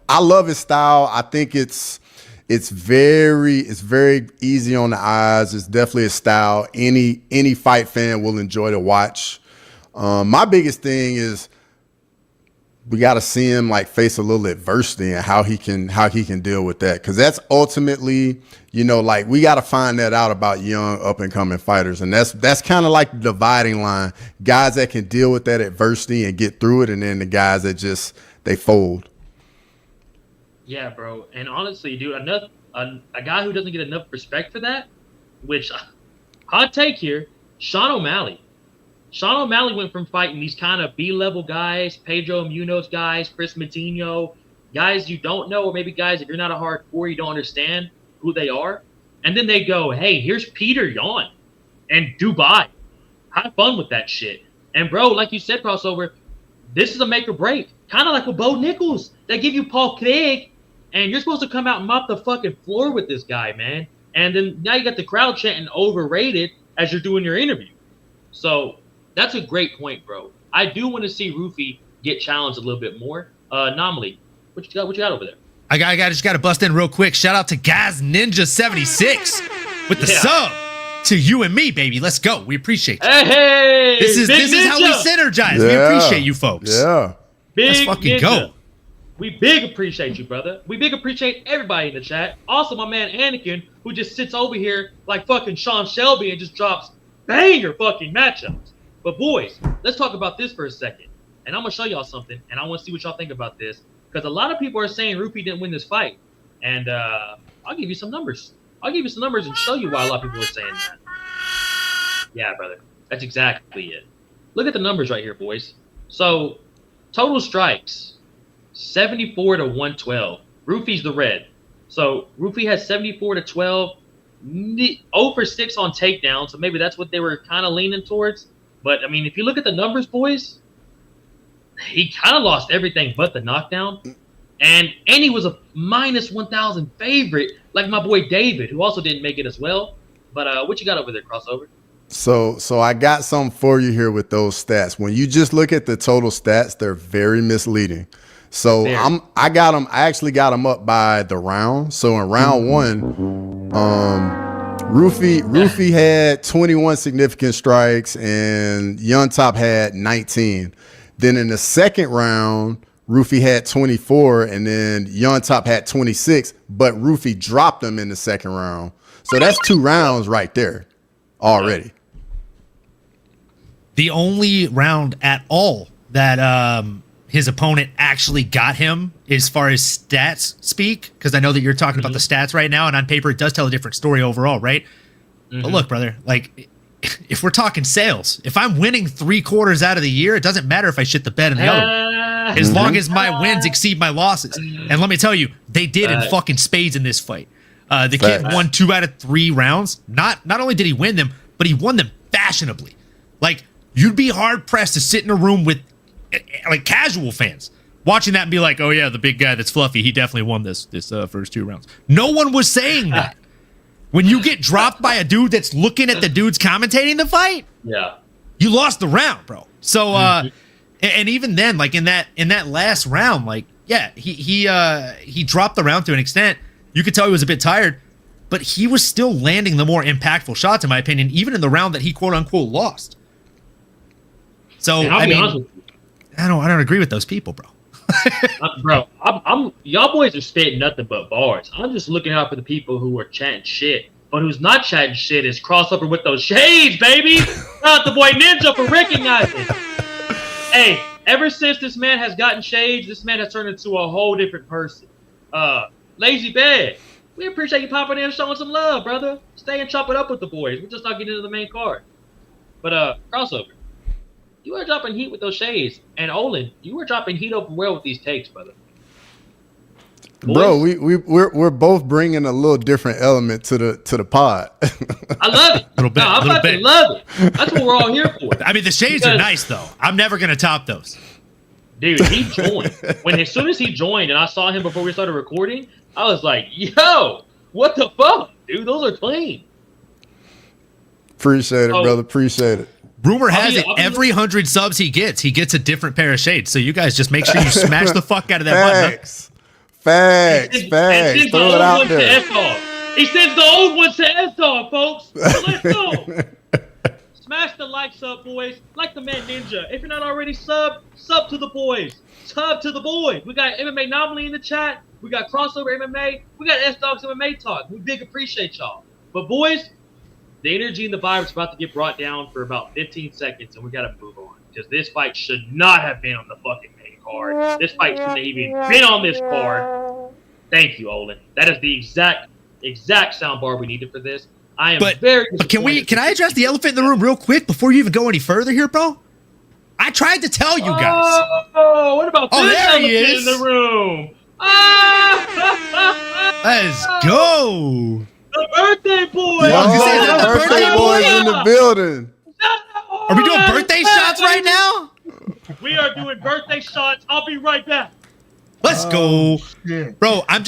I love his style. I think it's very easy on the eyes. It's definitely a style any fight fan will enjoy to watch. My biggest thing is we got to see him like face a little adversity and how he can deal with that. Cause that's ultimately, like, we got to find that out about young up and coming fighters. And that's kind of like the dividing line, guys that can deal with that adversity and get through it. And then the guys that just, they fold. Yeah, bro. And honestly, dude, a guy who doesn't get enough respect for that, which, hot take here, Sean O'Malley. Sean O'Malley went from fighting these kind of B-level guys, Pedro Munoz guys, Chris Matinho, guys you don't know, or maybe guys, if you're not a hardcore, you don't understand who they are. And then they go, hey, here's Peter Yan and Dubai. Have fun with that shit. And, bro, like you said, Crossover, this is a make or break. Kind of like with Bo Nichols. They give you Paul Craig, and you're supposed to come out and mop the fucking floor with this guy, man. And then now you got the crowd chanting overrated as you're doing your interview. So that's a great point, bro. I do want to see Rufy get challenged a little bit more. Anomaly, what you got over there? I just got to bust in real quick. Shout out to Gaz Ninja 76 with the sub to you and me, baby. Let's go. We appreciate you. Hey, this is how we synergize. We appreciate you folks. Yeah. Let's fucking go. We big appreciate you, brother. We big appreciate everybody in the chat. Also, my man Anakin, who just sits over here like fucking Sean Shelby and just drops banger fucking matchups. But boys, let's talk about this for a second. And I'm going to show y'all something, and I want to see what y'all think about this. Because a lot of people are saying Rufy didn't win this fight. And I'll give you some numbers. I'll give you some numbers and show you why a lot of people are saying that. Yeah, brother. That's exactly it. Look at the numbers right here, boys. So, total strikes, 74 to 112. Rufy's the red. So, Rufy has 74 to 12. 0 for 6 on takedowns. So, maybe that's what they were kind of leaning towards. But, I mean, if you look at the numbers, boys, he kind of lost everything but the knockdown. And he was a minus 1,000 favorite, like my boy David, who also didn't make it as well. But what you got over there, Crossover? So I got something for you here with those stats. When you just look at the total stats, they're very misleading. So I actually got them up by the round. So in round one, Rufy had 21 significant strikes and Young Top had 19. Then in the second round, Rufy had 24 and then Young Top had 26, but Rufy dropped them in the second round. So that's 2 rounds right there already. The only round at all that his opponent actually got him as far as stats speak, because I know that you're talking about the stats right now, and on paper it does tell a different story overall, right? But look, brother, like, if we're talking sales, if I'm winning 3/4 out of the year, it doesn't matter if I shit the bed in the other one, as long as my wins exceed my losses. And let me tell you, they did in fucking spades in this fight. The kid won 2 out of 3 rounds. Not only did he win them, but he won them fashionably. Like, you'd be hard pressed to sit in a room with like casual fans watching that and be like, "Oh yeah, the big guy that's fluffy, he definitely won this first 2 rounds." No one was saying that. When you get dropped by a dude that's looking at the dudes commentating the fight, yeah, you lost the round, bro. So And even then, like in that last round, like yeah, he dropped the round to an extent. You could tell he was a bit tired, but he was still landing the more impactful shots, in my opinion, even in the round that he quote unquote lost. So I mean, I don't agree with those people, bro. Bro, I'm y'all boys are spitting nothing but bars. I'm just looking out for the people who are chatting shit. But who's not chatting shit is crossover with those shades, baby. Not the boy Ninja for recognizing. Hey, ever since this man has gotten shades, this man has turned into a whole different person. Lazy Bed, we appreciate you popping in and showing some love, brother. Stay and chop it up with the boys. We're just not getting into the main card. But crossover, you are dropping heat with those shades, and Olin, you were dropping heat over well with these takes, brother. Bro, we're both bringing a little different element to the pod. I love it. Little bit, no, I'm little about bit. to love it. That's what we're all here for. I mean, the shades are nice though. I'm never gonna top those. Dude, he joined. As soon as he joined, and I saw him before we started recording, I was like, "Yo, what the fuck, dude? Those are clean." Appreciate it, brother. Appreciate it. Rumor has it, every 100 subs he gets a different pair of shades. So you guys just make sure you smash the fuck out of that button. Facts. Throw it out there. He sends the old ones to S-Dog, folks. So let's go. Smash the likes up, boys. Like the man Ninja. If you're not already sub to the boys. Sub to the boys. We got MMA Anomaly in the chat. We got Crossover MMA. We got S-Dog's MMA Talk. We big appreciate y'all. But boys, the energy and the vibe is about to get brought down for about 15 seconds, and we got to move on. Because this fight should not have been on the fucking main card. This fight shouldn't have even been on this card. Thank you, Olin. That is the exact soundbar we needed for this. I am very disappointed. Can I address the elephant in the room real quick before you even go any further here, bro? I tried to tell you guys. Oh, what about this there he elephant is in the room? Let's go. The birthday boy! The birthday boys in the building. Are we doing birthday shots right now? We are doing birthday shots. I'll be right back. Let's go. Bro, I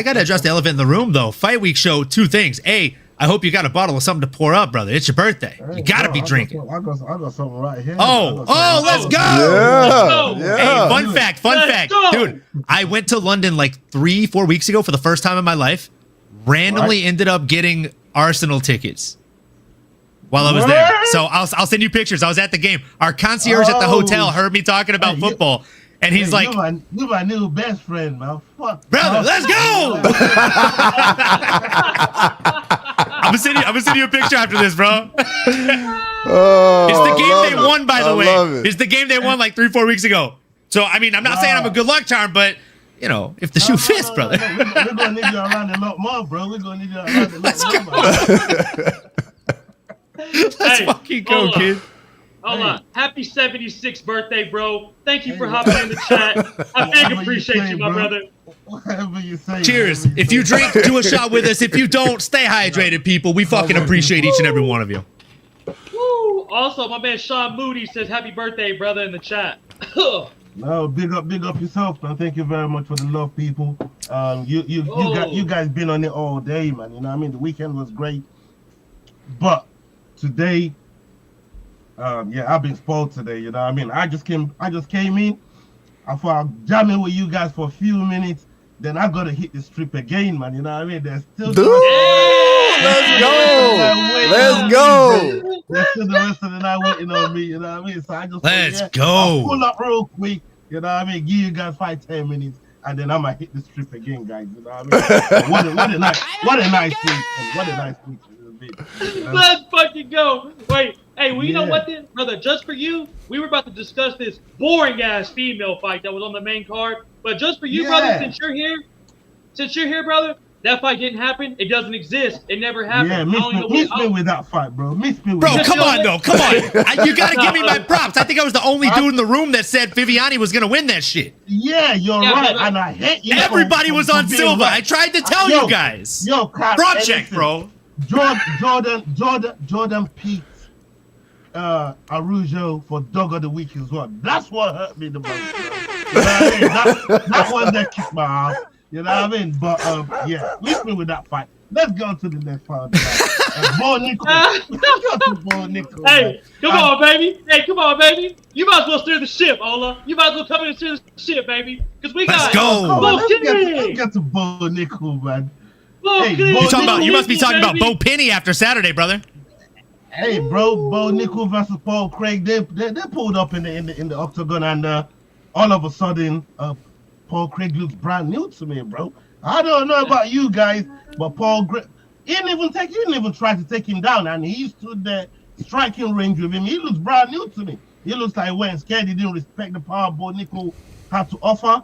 gotta address the elephant in the room though. Fight week show 2 things. A, I hope you got a bottle of something to pour up, brother. It's your birthday. You gotta be drinking. I got something right here. Let's go. Yeah. Hey, fun fact. Dude, I went to London like 3-4 weeks ago for the first time in my life. Randomly ended up getting Arsenal tickets while I was there. So I'll send you pictures. I was at the game. Our concierge at the hotel heard me talking about football, and he's like, "You my new best friend, man. Fuck, brother, let's go." I'm gonna send you a picture after this, bro. It's the game they won, by the way. It's the game they won like 3-4 weeks ago. So I mean, I'm not saying I'm a good luck charm, but you know, if the shoe fits, brother. We're gonna need you around a lot more, bro. We're gonna need you around a lot more. Let's fucking go, kid. Hold on. Happy 76th birthday, bro. Thank you for hopping in the chat. I big appreciate you, my brother. Whatever you say. Cheers. If you drink, do a shot with us. If you don't, stay hydrated, people. We fucking appreciate each and every one of you. Woo. Also, my man Sean Moody says happy birthday, brother, in the chat. No, big up yourself, man. Thank you very much for the love, people. You guys been on it all day, man. You know what I mean? The weekend was great, but today, I've been spoiled today. You know what I mean? I just came in. I thought I'd jam in with you guys for a few minutes. Then I gotta hit the strip again, man. You know what I mean? There's still let's go. There's still the rest of the night waiting on me. You know what I mean? So I just let's go. I'll pull up real quick. You know what I mean? Give you guys 5-10 minutes, and then I might hit the strip again, guys. You know what I mean? What a nice week. What a nice week. Let's fucking go. Wait, hey, well, you know what then? Brother, just for you, we were about to discuss this boring ass female fight that was on the main card. But just for you, brother, since you're here, brother, that fight didn't happen. It doesn't exist. It never happened. Yeah, miss me with that fight, bro. Miss me with bro, that. come on, though. Come on. You got to give me my props. I think I was the only dude in the room that said Viviani was going to win that shit. Yeah, you're right. And I hate you. Everybody was on Silva. Right. I tried to tell you guys. Yo, crap. Fraud check, bro. Jordan Pete Arujo for Dog of the Week as well. That's what hurt me the most. You know what I mean? That one that kicked my ass. You know what I mean? But miss me with that fight. let's go to the next part. Bo Nickel. Let's go to Bo Nickel. Hey, come on, baby. Hey, come on, baby. You might as well steer the ship, Ola. You might as well come in and steer the ship, baby. Because we Let's got go. Come on, Bo let's King. get to Bo Nickel, man. Bo Hey, King. Bo You talking about? You must be talking about baby. Bo Penny after Saturday, brother. Hey, bro, Bo Nickel versus Paul Craig. They pulled up in the octagon, and all of a sudden, Paul Craig looks brand new to me, bro. I don't know about you guys, but Paul Craig, he didn't even try to take him down, and he stood there striking range with him. He looks brand new to me. He looks like he went scared. He didn't respect the power Bo Nickel had to offer.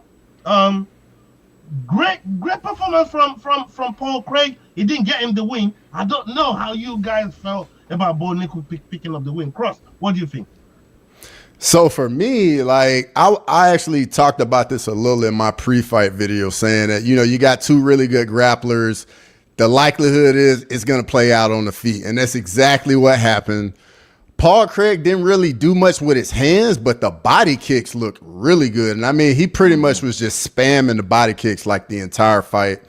Great performance from Paul Craig. He didn't get him the win. I don't know how you guys felt about Bo Nickel picking up the win. Cross, what do you think? So for me, like I actually talked about this a little in my pre-fight video, saying that, you know, you got two really good grapplers. The likelihood is it's going to play out on the feet. And that's exactly what happened. Paul Craig didn't really do much with his hands, but the body kicks looked really good. And I mean, he pretty much was just spamming the body kicks like the entire fight.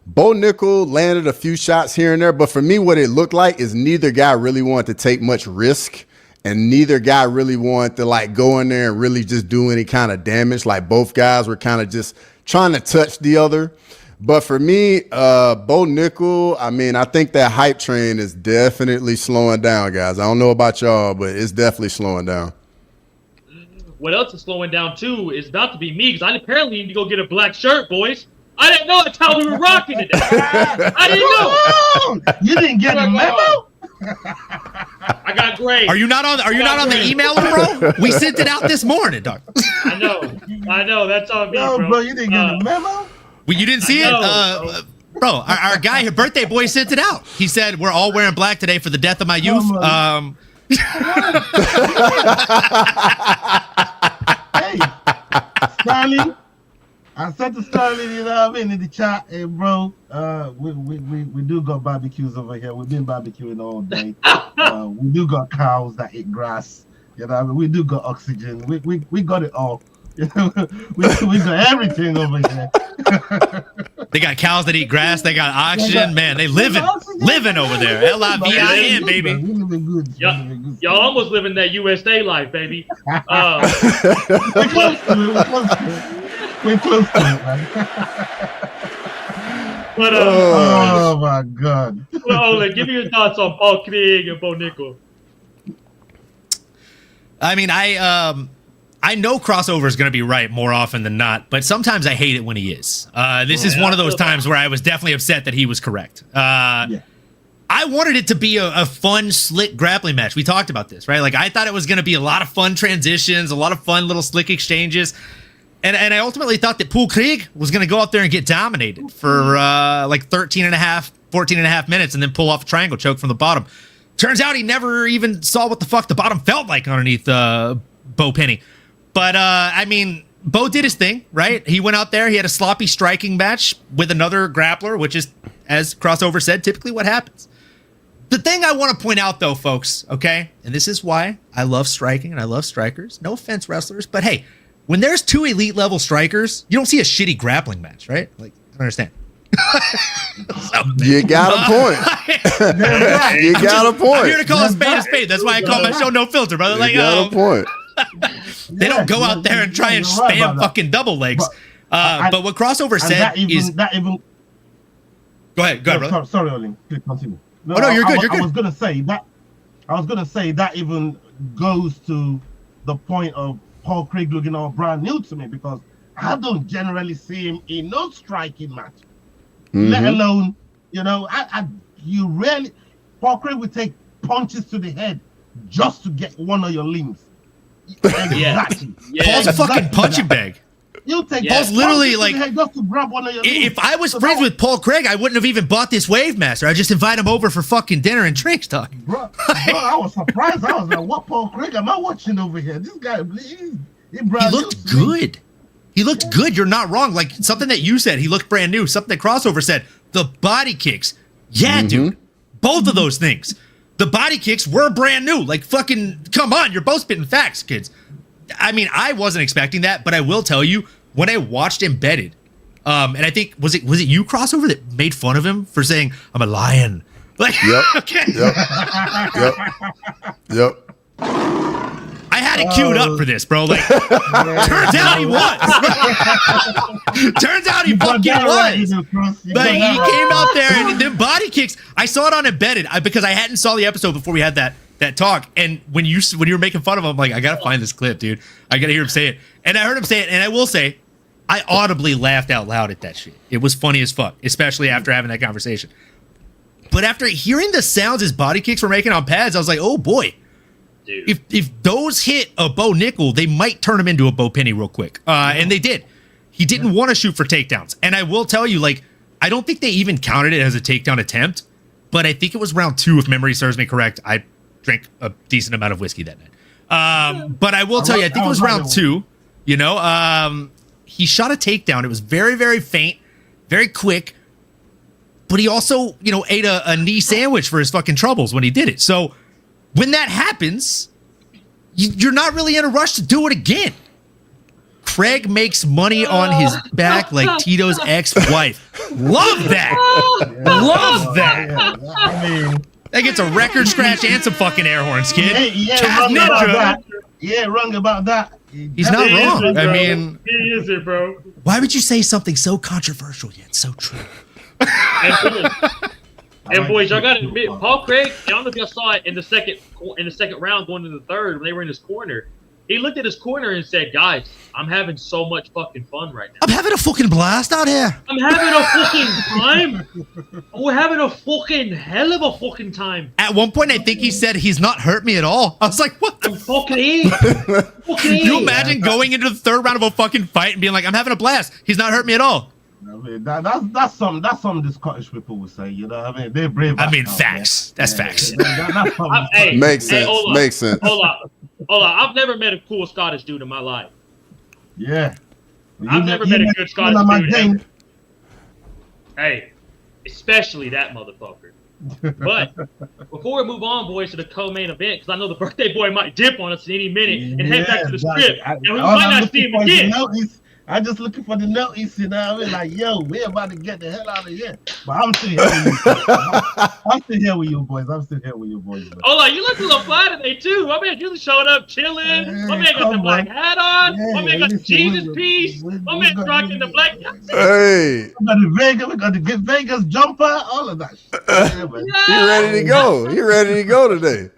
Bo Nickel landed a few shots here and there, but for me, what it looked like is neither guy really wanted to take much risk, and neither guy really wanted to like go in there and really just do any kind of damage. Like both guys were kind of just trying to touch the other. But for me, Bo Nickel, I mean, I think that hype train is definitely slowing down, guys. I don't know about y'all, but it's definitely slowing down. What else is slowing down too is about to be me, because I apparently need to go get a black shirt, boys. I didn't know that's how we were rocking today. I didn't know. You didn't get a memo? I got gray. Are you not on the email, bro? We sent it out this morning, dog. I know. That's on me, No, bro. bro, you didn't get a memo? Well, you didn't see it, bro. Our guy, her birthday boy, sent it out. He said we're all wearing black today for the death of my youth. Hey, Stanley. I said to Stanley, you know what I mean, in the chat, hey, bro, we do got barbecues over here. We've been barbecuing all day. We do got cows that eat grass. You know what I mean? We do got oxygen. We got it all. we got everything over here. They got cows that eat grass. They got oxygen. Man, they living over there. LIVIN, baby. We living good. Y'all almost living that USA life, baby. We're close to it. We're close to it, man. But oh my God. Ola, give me your thoughts on Paul Craig and Bo Nickel. I mean, I know crossover is going to be right more often than not, but sometimes I hate it when he is. This is one of those times where I was definitely upset that he was correct. I wanted it to be a fun, slick grappling match. We talked about this, right? Like, I thought it was going to be a lot of fun transitions, a lot of fun little slick exchanges. And I ultimately thought that Paul Craig was going to go out there and get dominated for like 13 and a half, 14 and a half minutes and then pull off a triangle choke from the bottom. Turns out he never even saw what the fuck the bottom felt like underneath Bo Penny. But, I mean, Bo did his thing, right? He went out there. He had a sloppy striking match with another grappler, which is, as Crossover said, typically what happens. The thing I want to point out, though, folks, okay, and this is why I love striking and I love strikers. No offense, wrestlers, but hey, when there's two elite level strikers, you don't see a shitty grappling match, right? Like, I understand. You got a point. You got a point. I'm here to call a spade. That's why I call my show No Filter, brother. Like, you got a point. They don't go out there and try and spam fucking double legs. But what Crossover said is... Go ahead, brother. Sorry, Olin. Please continue. No, you're good. You're good. I was gonna say that even goes to the point of Paul Craig looking all brand new to me, because I don't generally see him in no striking match. Let alone, you know, you rarely. Paul Craig would take punches to the head just to get one of your limbs. Exactly. Paul's a fucking punching bag. You take Paul's literally like, just to grab one of your limbs. If I was friends with Paul Craig, I wouldn't have even bought this Wave Master. I'd just invite him over for fucking dinner and drinks, dog. Bro, I was surprised. I was like, what Paul Craig am I watching over here? This guy, he looked good. He looked good. You're not wrong. Like something that you said, he looked brand new. Something that Crossover said, the body kicks. Yeah, dude. Both of those things. The body kicks were brand new. Like fucking, come on. You're both spitting facts, kids. I mean, I wasn't expecting that, but I will tell you, when I watched Embedded, And I think was it you crossover that made fun of him for saying I'm a lion? Like, Yep. okay. Yep. I had it queued up for this, bro. Like, turns out he was. Turns out he fucking was. Like, he came out there and then body kicks. I saw it on Embedded because I hadn't saw the episode before we had that talk. And when you were making fun of him, I'm like, I gotta find this clip, dude. I gotta hear him say it. And I heard him say it, and I will say, I audibly laughed out loud at that shit. It was funny as fuck, especially after having that conversation. But after hearing the sounds his body kicks were making on pads, I was like, oh boy. Dude. If those hit a Bo Nickel, they might turn him into a Bo Penny real quick. And they did. He didn't want to shoot for takedowns. And I will tell you, like, I don't think they even counted it as a takedown attempt, but I think it was round 2, if memory serves me correct. I drank a decent amount of whiskey that night. But I will tell you, I think it was round 2. You know, he shot a takedown. It was very, very faint, very quick. But he also, you know, ate a knee sandwich for his fucking troubles when he did it. So when that happens, you're not really in a rush to do it again. Craig makes money on his back like Tito's ex-wife. Love that. Love that. I mean, that gets a record scratch and some fucking air horns, kid. Wrong about that. Yeah, wrong about that. He's not wrong. I mean, he is it, bro. Why would you say something so controversial yet so true? And boys, y'all gotta admit, Paul Craig, I don't know if y'all saw it in the second round going to the third when they were in his corner. He looked at his corner and said, guys, I'm having so much fucking fun right now. I'm having a fucking blast out here. I'm having a fucking time. We're having a fucking hell of a fucking time. At one point, I think he said he's not hurt me at all. I was like, what the fucking Can you imagine going into the third round of a fucking fight and being like, I'm having a blast. He's not hurt me at all. I mean, that's something the Scottish people would say, you know. I mean, they're brave. I mean, facts. That's facts. Makes sense. Makes sense. Hold on. I've never met a cool Scottish dude in my life. Yeah. I've never met a good Scottish dude ever. Hey, especially that motherfucker. But before we move on, boys, to the co-main event, because I know the birthday boy might dip on us at any minute and head back to the script, and we might not see him again. I'm just looking for the notice, you know. I mean, like, yo, we're about to get the hell out of here. But I'm still here with you. I'm still here with you boys. Oh, like, you look a little fly today, too. My man really showed up chilling. My man got the black hat on. My man got the Jesus piece. My man rocking the black. Hey. We got the Vegas jumper, all of that shit. You ready to go. You ready to go today.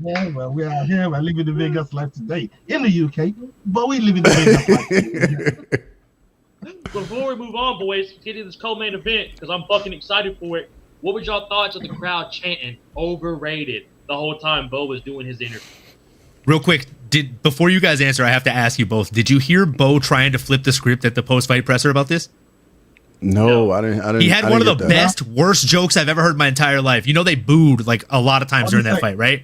Yeah, well, we are here. We're living the Vegas life today in the UK, but we live in the Vegas life. Before we move on, boys, get into this co-main event because I'm fucking excited for it. What was y'all thoughts of the crowd chanting "overrated" the whole time Bo was doing his interview? Real quick, before you guys answer, I have to ask you both: did you hear Bo trying to flip the script at the post-fight presser about this? No, I didn't. He had one of the best, worst jokes I've ever heard in my entire life. You know, they booed like a lot of times during that fight, right?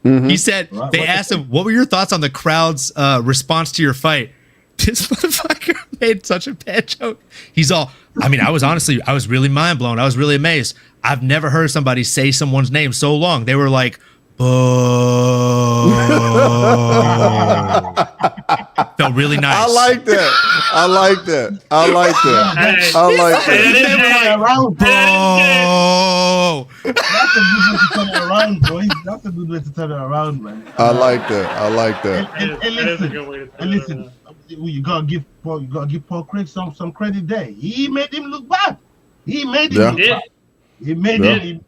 Mm-hmm. He said, they asked him, what were your thoughts on the crowd's response to your fight? This motherfucker made such a bad joke. He's all, I mean, I was really mind blown. I was really amazed. I've never heard somebody say someone's name so long. They were like, oh. Felt really nice. I like that. That's a good way to turn it around, boys. That's a good way to turn it around, man. I like that. And listen, you gotta give Paul Craig some credit there. He made him look bad. He made him look bad. He made him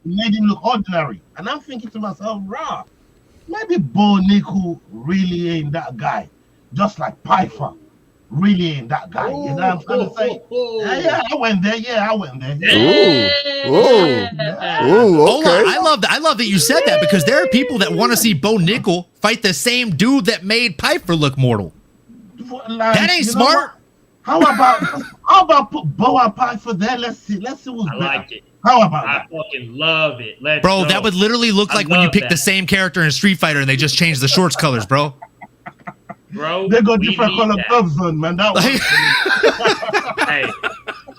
look ordinary. And I'm thinking to myself, rah, maybe Bo Nickel really ain't that guy. Just like Pfeiffer really ain't that guy. You know what I'm trying to say? Yeah, I went there. Hold on. I love that you said that because there are people that want to see Bo Nickel fight the same dude that made Pfeiffer look mortal. Like, that ain't smart. How about put Bo and Pfeiffer there? Let's see who's better. Like it. How about that? I fucking love it. Let's bro, go. That would literally look like when you pick the same character in Street Fighter and they just change the shorts colors, bro. Bro, they got different color gloves on, man. That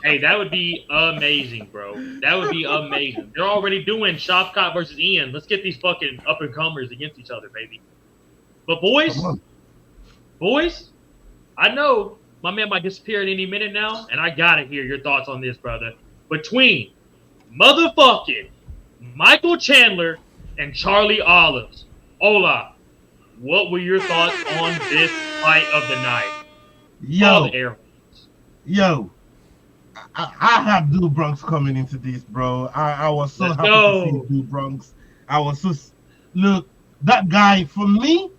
hey, that would be amazing, bro. That would be amazing. They're already doing Shopcott versus Ian. Let's get these fucking up and comers against each other, baby. But boys, I know my man might disappear at any minute now, and I gotta hear your thoughts on this, brother. Between motherfucking Michael Chandler and Charlie Olives. Ola, what were your thoughts on this fight of the night? All the air. Yo, I had Dude Bronx coming into this, bro. I was so happy to see Dude Bronx. I was so look, that guy for me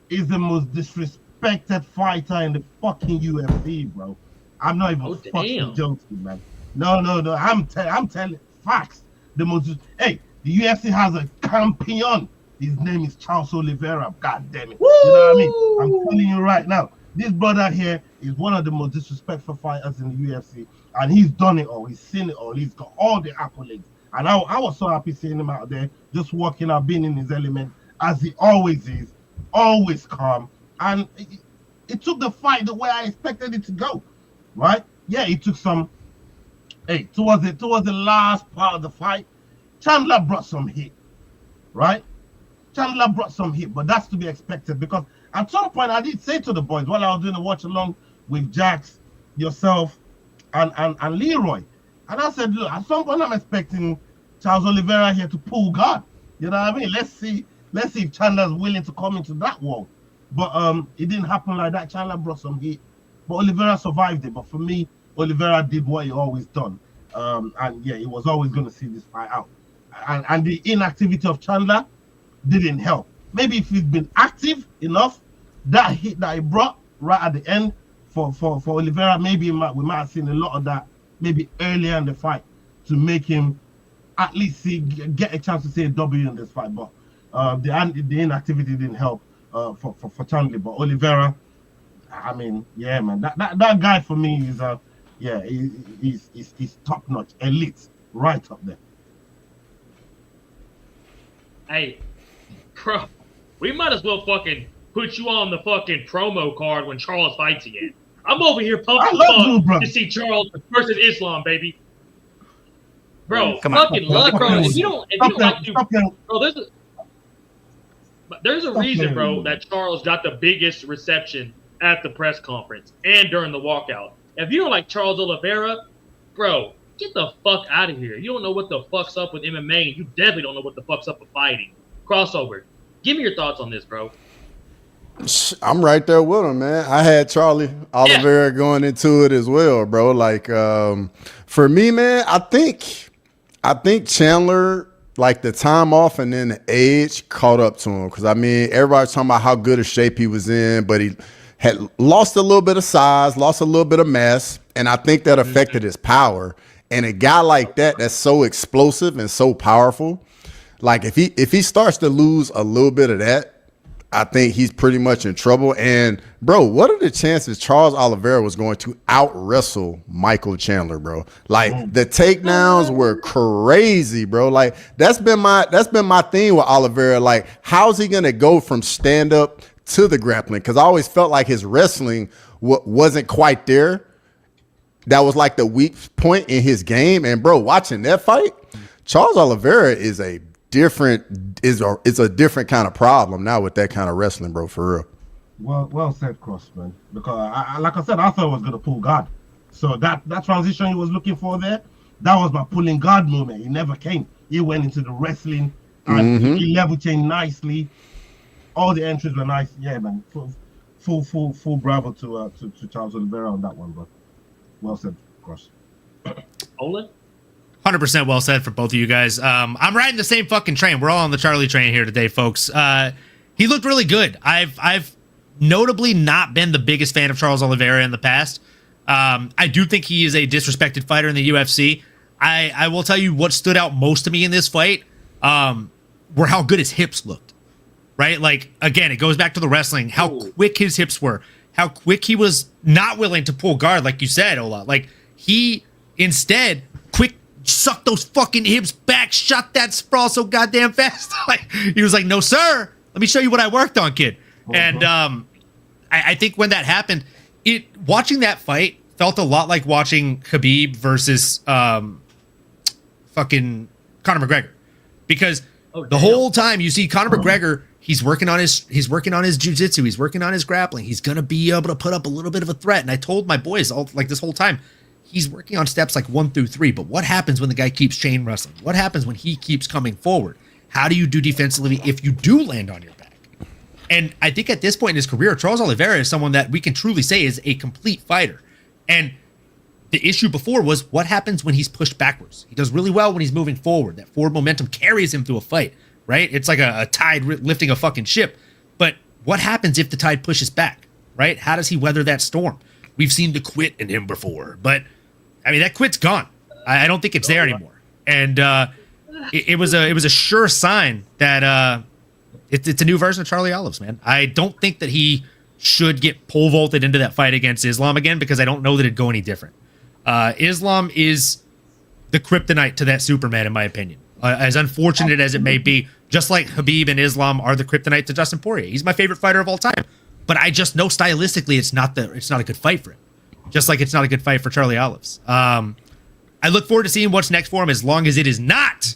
is the most disrespected fighter in the fucking UFC, bro. I'm not even fucking joking, man. No. I'm telling facts. The UFC has a champion. His name is Charles Oliveira. God damn it. Woo! You know what I mean? I'm telling you right now. This brother here is one of the most disrespectful fighters in the UFC, and he's done it all. He's seen it all. He's got all the accolades, and I was so happy seeing him out there, just walking out, being in his element, as he always is, always calm. And it took the fight the way I expected it to go, right? Yeah, it took some. Hey, towards the last part of the fight, Chandler brought some heat, right? Chandler brought some heat, but that's to be expected because at some point I did say to the boys while I was doing a watch along with Jax, yourself, and Leroy, and I said, look, at some point I'm expecting Charles Oliveira here to pull guard. You know what I mean? Let's see if Chandler's willing to come into that wall. But it didn't happen like that. Chandler brought some heat, but Oliveira survived it. But for me, Oliveira did what he always done. And yeah, he was always going to see this fight out. And the inactivity of Chandler didn't help. Maybe if he'd been active enough, that hit that he brought right at the end for Oliveira, maybe we might have seen a lot of that maybe earlier in the fight to make him at least get a chance to see a W in this fight. But the inactivity didn't help for Chandler. But Oliveira, I mean, yeah, man, that guy for me is he's top notch, elite, right up there. Hey, bro, we might as well fucking put you on the fucking promo card when Charles fights again. I'm over here pumping to see Charles versus Islam, baby. Bro, fucking love, bro. If you don't like to, bro, there's a reason, bro, that Charles got the biggest reception at the press conference and during the walkout. If you don't like Charles Oliveira, bro, get the fuck out of here. You don't know what the fuck's up with MMA, and you definitely don't know what the fuck's up with fighting. Crossover. Give me your thoughts on this, bro. I'm right there with him, man. I had Charlie Oliveira going into it as well, bro. Like, for me, man, I think Chandler, like the time off and then the age caught up to him. Because, I mean, everybody's talking about how good a shape he was in, but he had lost a little bit of size, lost a little bit of mass, and I think that affected his power. And a guy like that that's so explosive and so powerful, like if he starts to lose a little bit of that, I think he's pretty much in trouble. And, bro, what are the chances Charles Oliveira was going to out-wrestle Michael Chandler, bro? Like, the takedowns were crazy, bro. Like, that's been my thing with Oliveira. Like, how's he going to go from stand-up to the grappling? Because I always felt like his wrestling wasn't quite there. That was like the weak point in his game. And, bro, watching that fight, Charles Oliveira is a different kind of problem now with that kind of wrestling, bro, for real. Well said, Crossman. Because like I said, I thought I was gonna pull guard. So that transition he was looking for there, that was my pulling guard moment. He never came. He went into the wrestling and he level changed nicely. All the entries were nice. Yeah, man. Full bravo to Charles Oliveira on that one, bro. Well said, Cross. Olin? 100% well said for both of you guys. I'm riding the same fucking train. We're all on the Charlie train here today, folks. He looked really good. I've notably not been the biggest fan of Charles Oliveira in the past. I do think he is a disrespected fighter in the UFC. I will tell you what stood out most to me in this fight were how good his hips looked. Right? Like, again, it goes back to the wrestling, how quick his hips were, how quick he was not willing to pull guard, like you said, Ola. Like, he instead sucked those fucking hips back, shot that sprawl so goddamn fast. Like, he was like, no, sir, let me show you what I worked on, kid. And I think when that happened, watching that fight felt a lot like watching Khabib versus fucking Conor McGregor. Because the whole time you see Conor McGregor, He's working on his jiu-jitsu. He's working on his grappling. He's going to be able to put up a little bit of a threat. And I told my boys all like this whole time, he's working on steps like 1 through 3. But what happens when the guy keeps chain wrestling? What happens when he keeps coming forward? How do you do defensively if you do land on your back? And I think at this point in his career, Charles Oliveira is someone that we can truly say is a complete fighter. And the issue before was what happens when he's pushed backwards. He does really well when he's moving forward. That forward momentum carries him through a fight. Right? It's like a tide lifting a fucking ship. But what happens if the tide pushes back? Right? How does he weather that storm? We've seen the quit in him before, but I mean that quit's gone. I don't think it's there anymore. And it was a sure sign that it's a new version of Charlie Olives, man. I don't think that he should get pole vaulted into that fight against Islam again because I don't know that it'd go any different. Islam is the kryptonite to that Superman, in my opinion. As unfortunate as it may be, just like Khabib and Islam are the kryptonite to Dustin Poirier. He's my favorite fighter of all time, but I just know stylistically it's not a good fight for him. Just like it's not a good fight for Charlie Olives. I look forward to seeing what's next for him, as long as it is not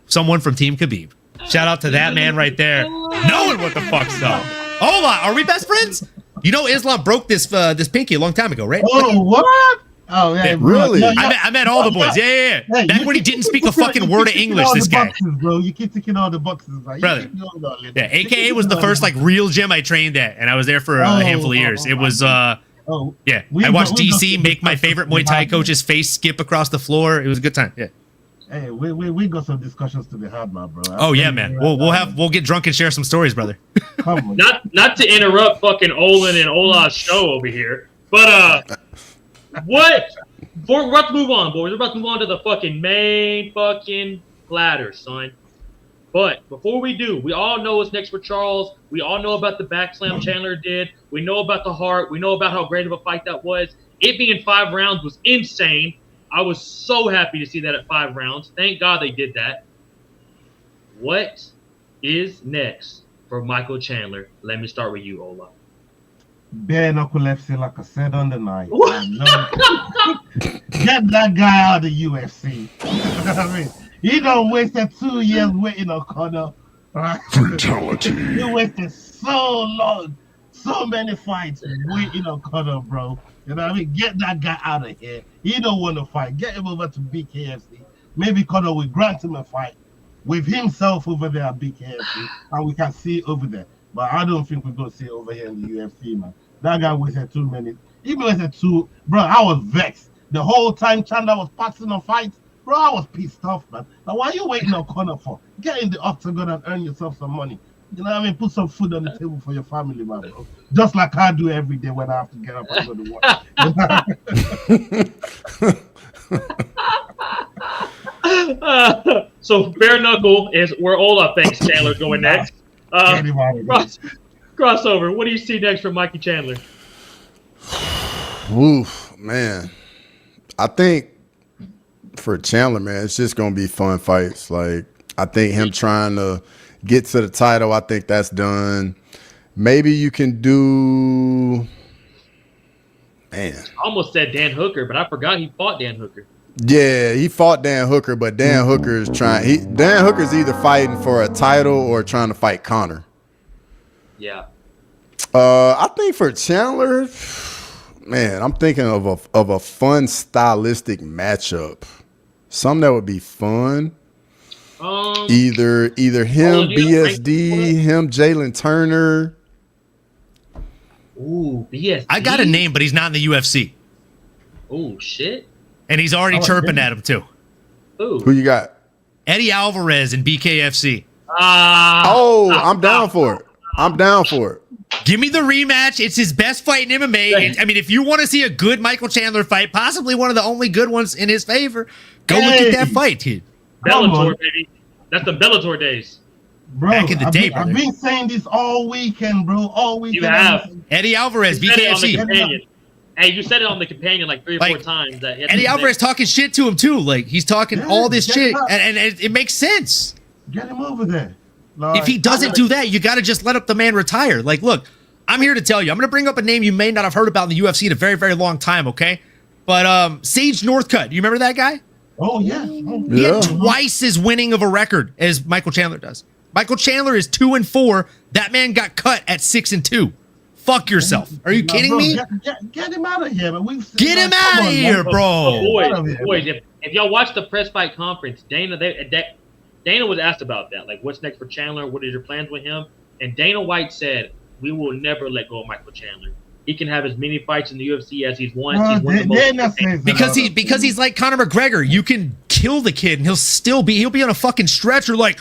someone from Team Khabib. Shout out to that man right there, knowing what the fuck's up. Hold on, are we best friends? You know, Islam broke this pinky a long time ago, right? Oh, what? Oh, yeah, really? I met all the boys. Yeah. Hey, Back when he didn't speak a fucking word of English, this guy. Boxes, bro. You keep ticking all the boxes, right? Brother. Yeah, AKA was the first like real gym I trained at, and I was there for a handful of years. It was yeah. I watched DC make my favorite Muay Thai coach's face skip across the floor. It was a good time. Yeah. Hey, we got some discussions to be had, my bro. Oh yeah, man. We'll get drunk and share some stories, brother. Come on. Not to interrupt fucking Olin and Ola's show over here, but what? We're about to move on, boys. We're about to move on to the fucking main fucking platter, son. But before we do, we all know what's next for Charles. We all know about the back slam Chandler did. We know about the heart. We know about how great of a fight that was. It being 5 rounds was insane. I was so happy to see that at 5 rounds. Thank God they did that. What is next for Michael Chandler? Let me start with you, Ola. Bare knuckle FC, like I said on the night. Get that guy out of the UFC. I mean, he done wasted 2 years waiting on Conor. Right? Fatality. He wasted so long, so many fights waiting on Conor, bro. You know what I mean? Get that guy out of here. He don't want to fight. Get him over to BKFC. Maybe Conor will grant him a fight with himself over there at BKFC, and we can see over there. But I don't think we're going to see it over here in the UFC, man. That guy wasted too many. He wasted 2. Bro, I was vexed. The whole time Chandler was passing on fights, bro, I was pissed off, man. Now, why are you waiting on Conor for? Get in the octagon and earn yourself some money. You know what I mean? Put some food on the table for your family, man, bro. Just like I do every day when I have to get up and go to work. So bare knuckle is where Ola thinks Chandler's going next. Crossover. What do you see next for Mikey Chandler? Oof, man. I think for Chandler, man, it's just gonna be fun fights. Like, I think him trying to get to the title, I think that's done. Maybe you can do, man. I almost said Dan Hooker, but I forgot he fought Dan Hooker. Yeah, he fought Dan Hooker, but Dan Hooker is Dan Hooker's either fighting for a title or trying to fight Conor. Yeah. I think for Chandler, man, I'm thinking of a fun stylistic matchup. Something that would be fun. Either him, BSD, him, Jalen Turner. Ooh, BSD. I got a name, but he's not in the UFC. Oh shit. And he's already chirping at him too. Ooh. Who you got? Eddie Alvarez in BKFC. I'm down for it. I'm down for it. Give me the rematch. It's his best fight in MMA. I mean, if you want to see a good Michael Chandler fight, possibly one of the only good ones in his favor, go look at that fight, kid. Bellator, baby. That's the Bellator days. Bro, Back in the day, brother. I've been saying this all weekend, bro. All weekend. You have. Eddie Alvarez, BKFC. Hey, you said it on the companion like 3 or 4 times. That Eddie Alvarez talking shit to him too. Like, he's talking all this shit, and it makes sense. Get him over there. Like, if he doesn't do that, you got to just let up the man retire. Like, look, I'm here to tell you. I'm going to bring up a name you may not have heard about in the UFC in a very, very long time, okay? But Sage Northcutt, you remember that guy? Oh, yeah. He had twice as winning of a record as Michael Chandler does. Michael Chandler is 2-4. That man got cut at 6-2. Fuck yourself. Are you kidding bro, me? Get him out of here, man. Get him out of here, bro. Boys, if y'all watch the press fight conference, Dana was asked about that. Like, what's next for Chandler? What is your plans with him? And Dana White said, we will never let go of Michael Chandler. He can have as many fights in the UFC as he's won. Because he's like Conor McGregor. You can kill the kid and he'll be on a fucking stretcher like,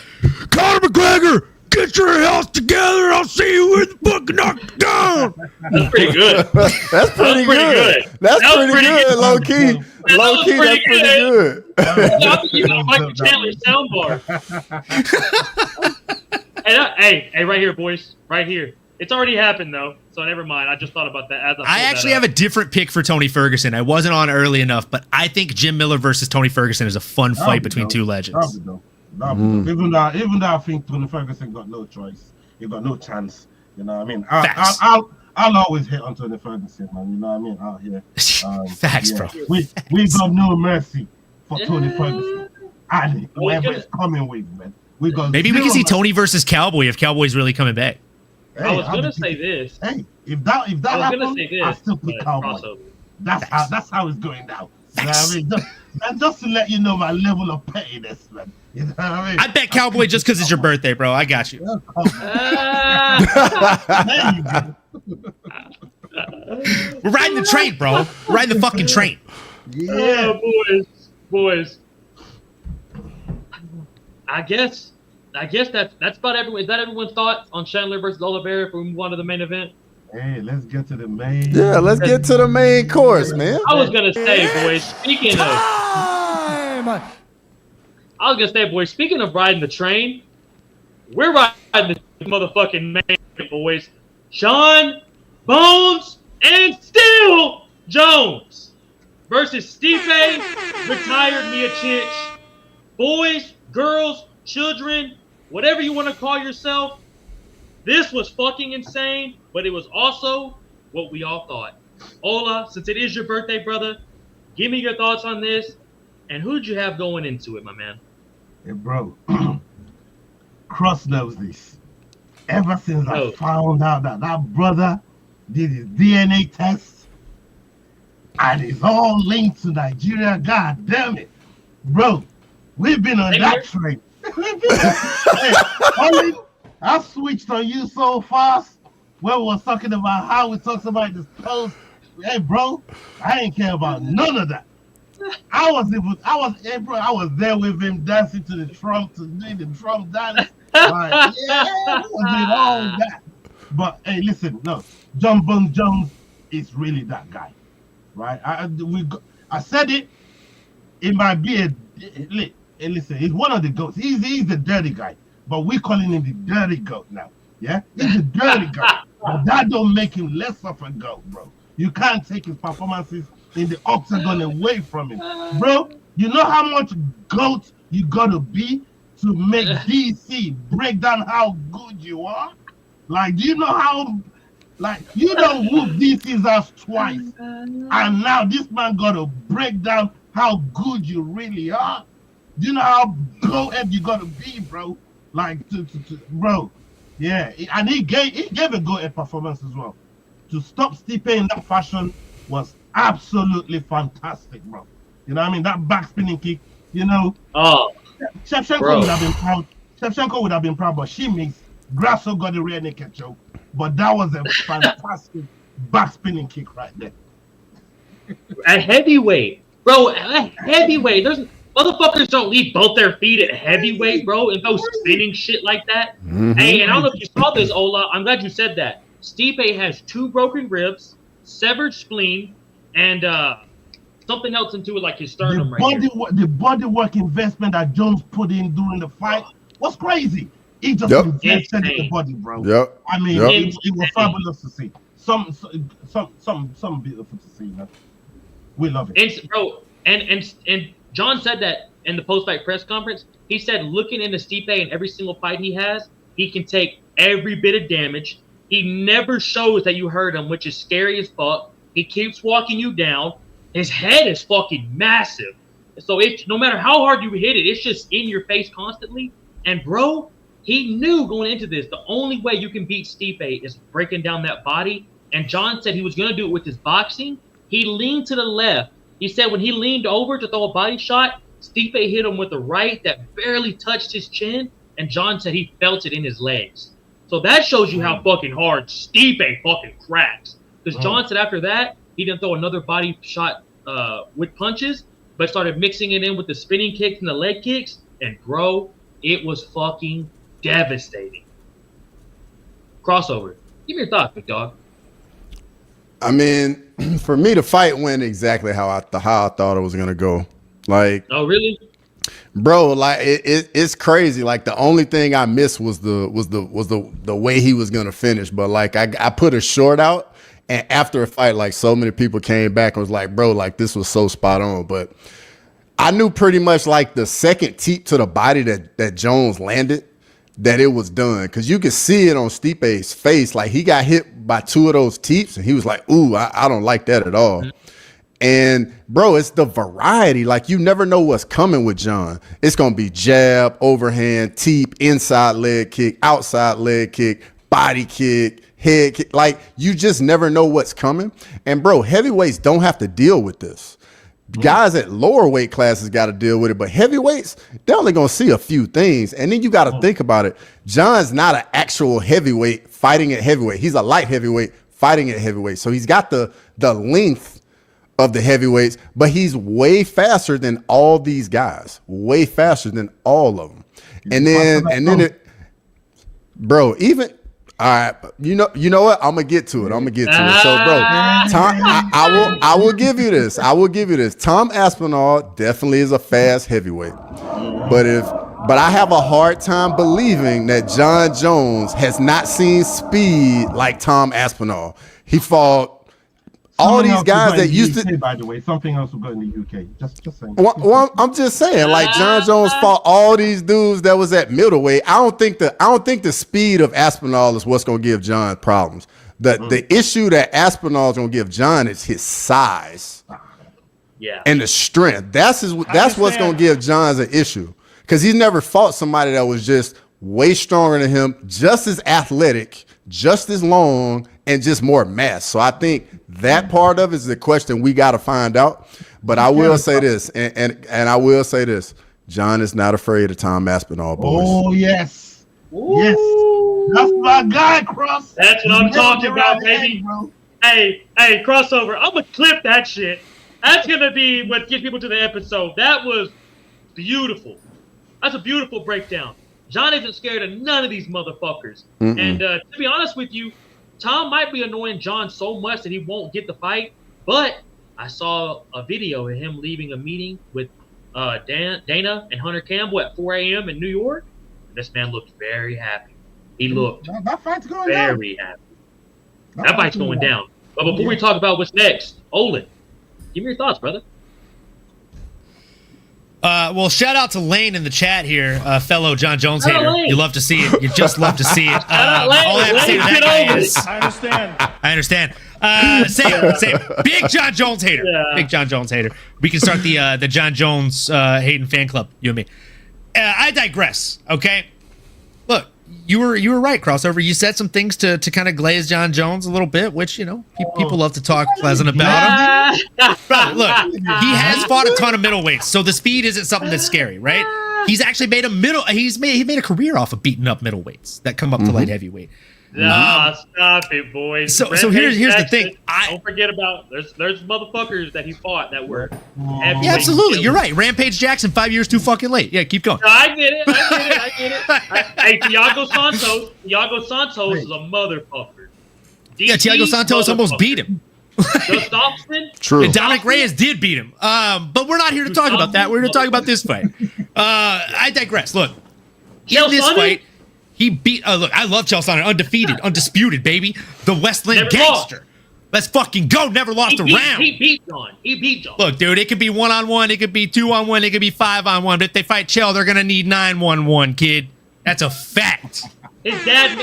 Conor McGregor, get your house together. I'll see you in the fucking knockdown. That's pretty good. That's pretty good. That's pretty good. Low key, that's pretty good. You got Michael Chandler soundbar. Hey, right here, boys. Right here. It's already happened, though, so never mind. I just thought about that. I actually have a different pick for Tony Ferguson. I wasn't on early enough, but I think Jim Miller versus Tony Ferguson is a fun fight between two legends. Even though I think Tony Ferguson got no choice. He got no chance. You know what I mean? I'll always hit on Tony Ferguson, man. You know what I mean? Out here. Facts, bro. We got no mercy for Tony Ferguson. And whoever is coming with, man. Maybe we can see Tony versus Cowboy if Cowboy's really coming back. Hey, I was gonna say this. Hey, if that happens, I still pick Cowboy. That's how it's going down. You know what I mean? Just to let you know my level of pettiness, man. You know what I mean? I bet Cowboy just because it's your birthday, bro. I got you. There you go. We're riding the train, bro. We're riding the fucking train. Yeah, boys. I guess that's about everyone. Is that everyone's thoughts on Chandler versus Oliveira if we move on to the main event? Hey, let's get to the main. Yeah, let's get to the main course, man. I was gonna say, boys. Speaking of riding the train, we're riding the motherfucking main, boys. Sean Bones and Steel Jones versus Stipe retired Miocic. Boys, girls, children, whatever you want to call yourself, this was fucking insane, but it was also what we all thought. Ola, since it is your birthday, brother, give me your thoughts on this, and who'd you have going into it, my man? Hey, bro, Cross knows this. Ever since I found out that brother did his DNA test, and it's all linked to Nigeria, god damn it. Bro, we've been on that train. Hey, I switched on you so fast when we was talking about how we talked about this post. Hey, bro, I ain't care about none of that. I was there with him dancing to the Trump, to doing the Trump dance. Like, yeah, I was doing all that. But hey, listen, no, John Bones Jones is really that guy, right? I said it. It might be listen, he's one of the goats. He's the dirty guy, but we're calling him the dirty goat now. Yeah, he's a dirty guy, but that don't make him less of a goat, bro. You can't take his performances in the octagon away from him, bro. You know how much goat you gotta be to make DC break down how good you are? Like, do you know how? Like, you don't whoop DC's ass twice, and now this man gotta break down how good you really are. Do you know how go-ahead you gotta be, bro? Like, bro, yeah. And he gave a go-ahead performance as well. To stop Stipe in that fashion was absolutely fantastic, bro. You know what I mean? That backspinning kick, you know. Oh, Shevchenko would have been proud. Shevchenko would have been proud, but she missed. Grasso got the rear naked choke. But that was a fantastic backspinning kick right there. At heavyweight, bro. At heavyweight, there's motherfuckers don't leave both their feet at heavyweight, bro, and go spinning shit like that. Mm-hmm. Hey, and I don't know if you saw this, Ola. I'm glad you said that. Stipe has 2 broken ribs, severed spleen, and something else into it, like his sternum the body work investment that Jones put in during the fight was crazy. He just invested in the body, bro. Yep. I mean, it was fabulous to see. Some beautiful to see, man. We love it. And, bro, and John said that in the post-fight press conference. He said, looking into Stipe in every single fight he has, he can take every bit of damage. He never shows that you hurt him, which is scary as fuck. He keeps walking you down. His head is fucking massive. So no matter how hard you hit it, it's just in your face constantly. And bro, He knew going into this, the only way you can beat Stipe is breaking down that body. And John said he was going to do it with his boxing. He leaned to the left. He said when he leaned over to throw a body shot, Stipe hit him with the right that barely touched his chin. And John said he felt it in his legs. So that shows you how fucking hard Stipe fucking cracks. Because John said after that, he didn't throw another body shot with punches, but started mixing it in with the spinning kicks and the leg kicks. And bro, it was fucking devastating. Crossover. Give me your thoughts, big dog. I mean, for me, the fight went exactly how I thought it was gonna go. Like, oh really, bro? Like it's crazy. Like the only thing I missed was the way he was gonna finish. But like I put a short out, and after a fight, like so many people came back and was like, bro, like this was so spot on. But I knew pretty much like the second teep to the body that Jones landed, that it was done. Cause you could see it on Stipe's face. Like he got hit by two of those teeps and he was like, ooh, I don't like that at all. And bro, it's the variety. Like you never know what's coming with John. It's going to be jab, overhand, teep, inside leg kick, outside leg kick, body kick, head kick. Like you just never know what's coming. And bro, heavyweights don't have to deal with this. Guys at lower weight classes got to deal with it, but heavyweights, they're only going to see a few things. And then you got to think about it. John's not an actual heavyweight fighting at heavyweight. He's a light heavyweight fighting at heavyweight. So he's got the length of the heavyweights, but he's way faster than all these guys, way faster than all of them. And then bro, even, all right, you know what? I'm gonna get to it. So, bro, Tom, I will give you this. Tom Aspinall definitely is a fast heavyweight, but I have a hard time believing that John Jones has not seen speed like Tom Aspinall. He fought all these guys that used to. By the way, something else will go in the UK. Just saying. Well, I'm just saying, like John Jones fought all these dudes that was at middleweight. I don't think the speed of Aspinall is what's going to give John problems. The issue that Aspinall is going to give John is his size, and the strength. That's what's going to give John an issue, because he's never fought somebody that was just way stronger than him, just as athletic, just as long, and just more mass. So I think that part of it is the question we got to find out. But I will say this, and I will say this: John is not afraid of Tom Aspinall, boys. Oh yes, yes, that's my guy, Cross. That's what I'm talking about, baby. Hey, crossover. I'm gonna clip that shit. That's gonna be what gets people to the episode. That was beautiful. That's a beautiful breakdown. John isn't scared of none of these motherfuckers. And to be honest with you, Tom might be annoying John so much that he won't get the fight. But I saw a video of him leaving a meeting with Dana and Hunter Campbell at 4 a.m. in New York. And this man looked very happy. He looked that fight's going very happy. That fight's going down. But before we talk about what's next, Olin, give me your thoughts, brother. Well, shout out to Lane in the chat here, fellow John Jones hater. You love to see it. You just love to see it. All I have to say to that guy is, I understand. Same. Big John Jones hater. Yeah. Big John Jones hater. We can start the John Jones hating fan club. You and me. I digress. Okay. Look, you were right, crossover. You said some things to kind of glaze John Jones a little bit, which people love to talk pleasant about him. But look, he has fought a ton of middleweights, so the speed isn't something that's scary, right? He's actually made he made a carear off of beating up middleweights that come up to light heavyweight. Nah, stop it, boys. So here's the thing. Don't forget about there's motherfuckers that he fought that were yeah, absolutely. You're right. Rampage Jackson, 5 years too fucking late. Yeah, keep going. No, I get it. Hey, Thiago Santos is a motherfucker. Yeah, Thiago Santos almost beat him. Gustafsson? True. And Dominic Reyes did beat him. But we're not here to talk about that. We're here to talk about this fight. I digress. Look, in this fight, he beat. Look, I love Chael Sonnen, undefeated, undisputed, baby. The Westland gangster. Lost. Let's fucking go. Never lost a round. He beat John. Look, dude, it could be 1-on-1, it could be 2-on-1, it could be 5-on-1. But if they fight Chael, they're gonna need 9-1-1, kid. That's a fact. His dad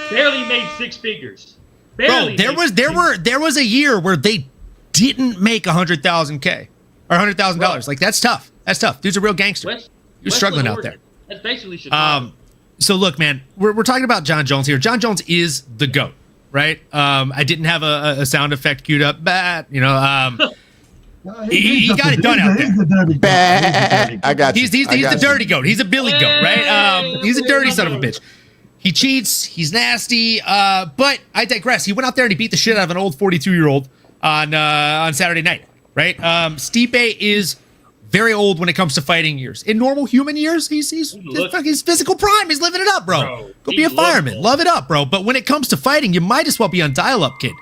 barely made six figures. Bro, there was a year where they didn't make $100,000 or $100,000. Like that's tough. That's tough. Dude's a real gangster. You're struggling out there. That's basically Chicago. So look, man, we're talking about John Jones here. John Jones is the GOAT, right? I didn't have a sound effect queued up, but he got it done out there. He's the dirty Bad. I got you. He's the dirty goat. He's a Billy goat, right? He's a dirty son of a bitch. He cheats. He's nasty. But I digress. He went out there and he beat the shit out of an old 42-year-old on Saturday night, right? Stipe is very old when it comes to fighting years. In normal human years, he's his physical prime. He's living it up, bro. Go be a fireman. Love it up, bro. But when it comes to fighting, you might as well be on dial-up, kid.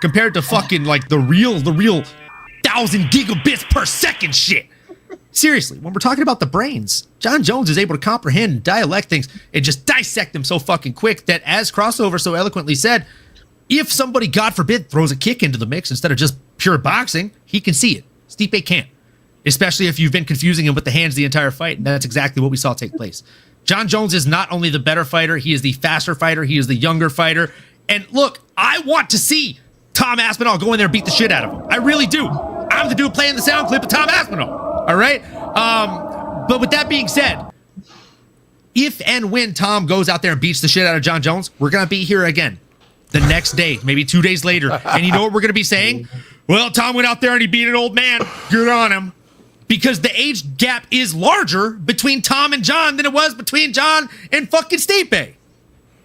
Compared to fucking like the real 1,000 gigabits per second shit. Seriously, when we're talking about the brains, John Jones is able to comprehend and dialect things and just dissect them so fucking quick that, as Crossover so eloquently said, if somebody, God forbid, throws a kick into the mix instead of just pure boxing, he can see it. Stipe can't. Especially if you've been confusing him with the hands the entire fight, and that's exactly what we saw take place. John Jones is not only the better fighter, he is the faster fighter, he is the younger fighter. And look, I want to see Tom Aspinall go in there and beat the shit out of him. I really do. I'm the dude playing the sound clip of Tom Aspinall. All right? But with that being said, if and when Tom goes out there and beats the shit out of John Jones, we're going to be here again the next day, maybe 2 days later. And you know what we're going to be saying? Well, Tom went out there and he beat an old man. Good on him. Because the age gap is larger between Tom and John than it was between John and fucking Stipe.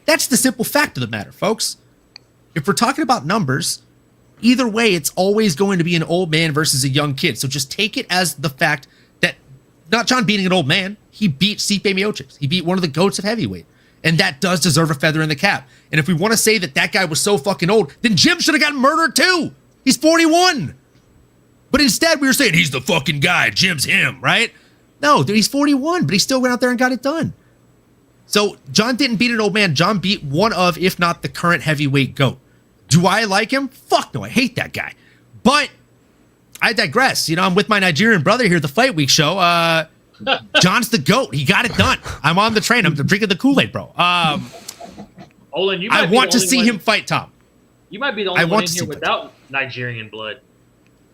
That's the simple fact of the matter, folks. If we're talking about numbers, either way, it's always going to be an old man versus a young kid. So just take it as the fact that not John beating an old man, he beat Stipe Miocic. He beat one of the GOATs of heavyweight. And that does deserve a feather in the cap. And if we want to say that guy was so fucking old, then Jim should have gotten murdered too. He's 41. But instead, we were saying, he's the fucking guy. Jim's him, right? No, dude, he's 41, but he still went out there and got it done. So John didn't beat an old man. John beat one of, if not the current heavyweight GOAT. Do I like him? Fuck no, I hate that guy. But I digress. You know, I'm with my Nigerian brother here at the Fight Week show. John's the GOAT. He got it done. I'm on the train. I'm drinking the Kool-Aid, bro. Olin, you I want to see him fight Tom. You might be the only one in here without Nigerian blood.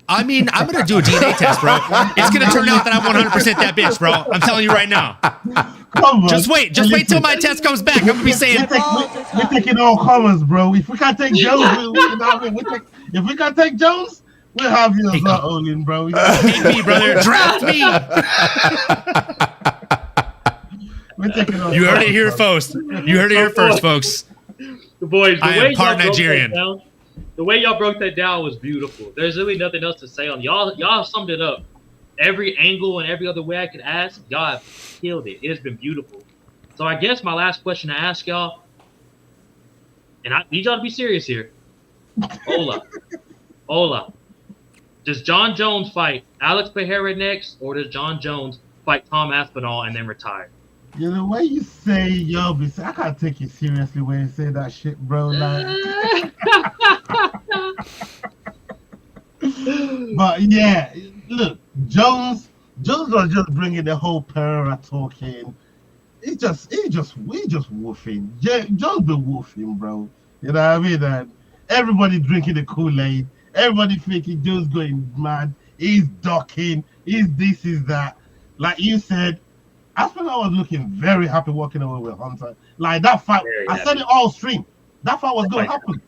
I mean, I'm going to do a DNA test, bro. It's going to turn out that I'm 100% that bitch, bro. I'm telling you right now. Come on. Just wait till my test comes back. I'm going to be saying... We're taking all comers, bro. If we can't take Jones, if we can't take Jones, we'll have you as well, Olin, bro. Take me, brother. Draft me. We're taking all You heard it here first. You heard it here first, folks. The boys, I am part Nigerian. The way y'all broke that down was beautiful. There's really nothing else to say on y'all summed it up. Every angle and every other way I could ask, y'all have killed it. It has been beautiful. So I guess my last question to ask y'all, and I need y'all to be serious here. Hola. Does John Jones fight Alex Pereira next, or does John Jones fight Tom Aspinall and then retire? You know, the way you say I can't take you seriously when you say that shit, bro. Like. But yeah, look, Jones was just bringing the whole Pereira talking. He just woofing. Jones be woofing, bro. You know what I mean? And everybody drinking the Kool-Aid. Everybody thinking Jones going mad. He's ducking. He's this, he's that. Like you said, Aspinall was looking very happy walking away with Hunter. Like that fight, I said it all stream. That fight was going to happen.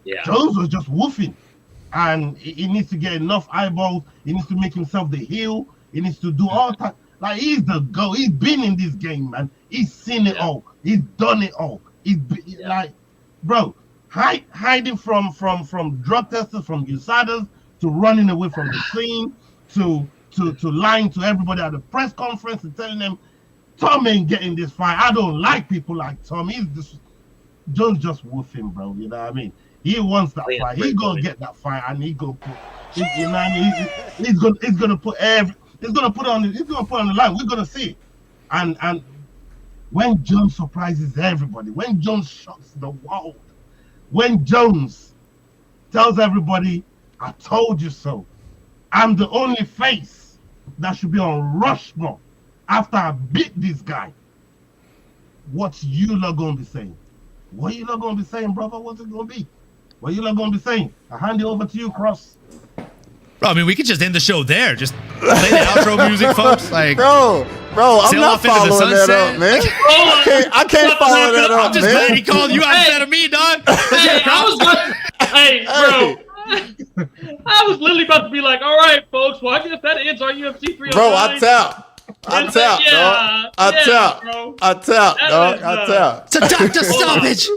Yeah. Jones was just woofing. And he needs to get enough eyeballs. He needs to make himself the heel. He needs to do all that. Like, he's the GOAT. He's been in this game, man. He's seen it all. He's done it all. Like, bro, hiding from drug testers, from USADAs, to running away from the scene, to lying to everybody at the press conference and telling them, Tom ain't getting this fight. I don't like people like Tom. Jones just woofing, bro. You know what I mean? He wants that fight. He's gonna get that fight, and he's gonna put. You know what I mean? He's gonna put it on the line. We're gonna see it. And when Jones surprises everybody, when Jones shocks the world, when Jones tells everybody, "I told you so," I'm the only face that should be on Rushmore after I beat this guy. What's you not gonna be saying? What you not gonna be saying, brother? What's it gonna be? What you not gonna be saying? I hand it over to you, Cross. Bro, I mean, we could just end the show there. Just play the outro music, folks. Like, bro, Bro, I'm Sail not off into the following that sunset. up, man. I can't follow that up, I'm just man. glad he called you out instead of me, dog. Hey, hey, bro. I was literally about to be like, all right, folks. Well, I guess that ends our UFC 309. Bro, I tap. I tap, Yeah, dog. I yeah, tap. bro. I tap, That dog. is, I tap. It's a doctor stoppage.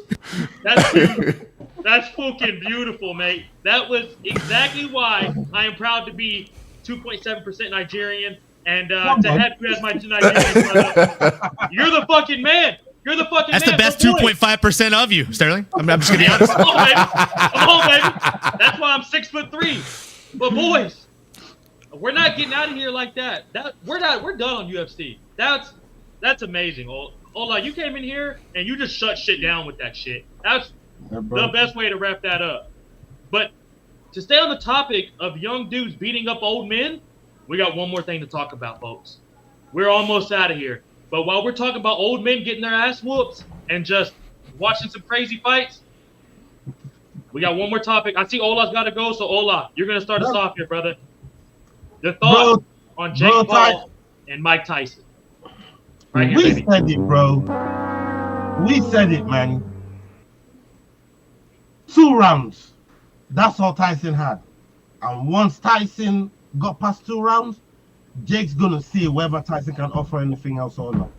That's beautiful. That's fucking beautiful, mate. That was exactly why I am proud to be 2.7% Nigerian and to have you as my Nigerian brother. You're the fucking man. You're the fucking That's man. the best But boys, 2.5% of you, Sterling. I'm just gonna be honest. Come on, baby. Come on, baby. That's why I'm 6'3". But boys, we're not getting out of here like that. We're done on UFC. That's amazing. Ola, you came in here and you just shut shit down with that shit. That's the best way to wrap that up. But to stay on the topic of young dudes beating up old men, we got one more thing to talk about, folks. We're almost out of here. But while we're talking about old men getting their ass whooped and just watching some crazy fights, we got one more topic. I see Ola's got to go, so Ola, you're going to start us off here, brother. The thoughts on Jake Paul and Mike Tyson. Right here, We said it, bro. We said it, man. 2 rounds. That's all Tyson had. And once Tyson got past 2 rounds, Jake's gonna see whether Tyson can offer anything else or not.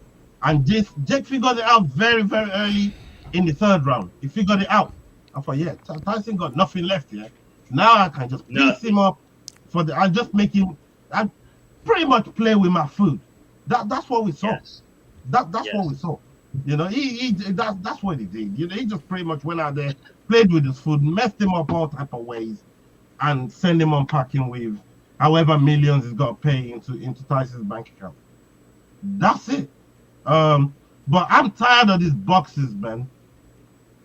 And Jake figured it out very, very early in the 3rd round. He figured it out. I thought, yeah, Tyson got nothing left here. Now I can just piece him up I just make him. I pretty much play with my food. That's what we saw. Yes. That's what we saw. You know, that's what he did. You know, he just pretty much went out there, played with his food, messed him up all type of ways, and send him unpacking with however millions he's got to pay into Tyson's bank account. That's it. But I'm tired of these boxes, man.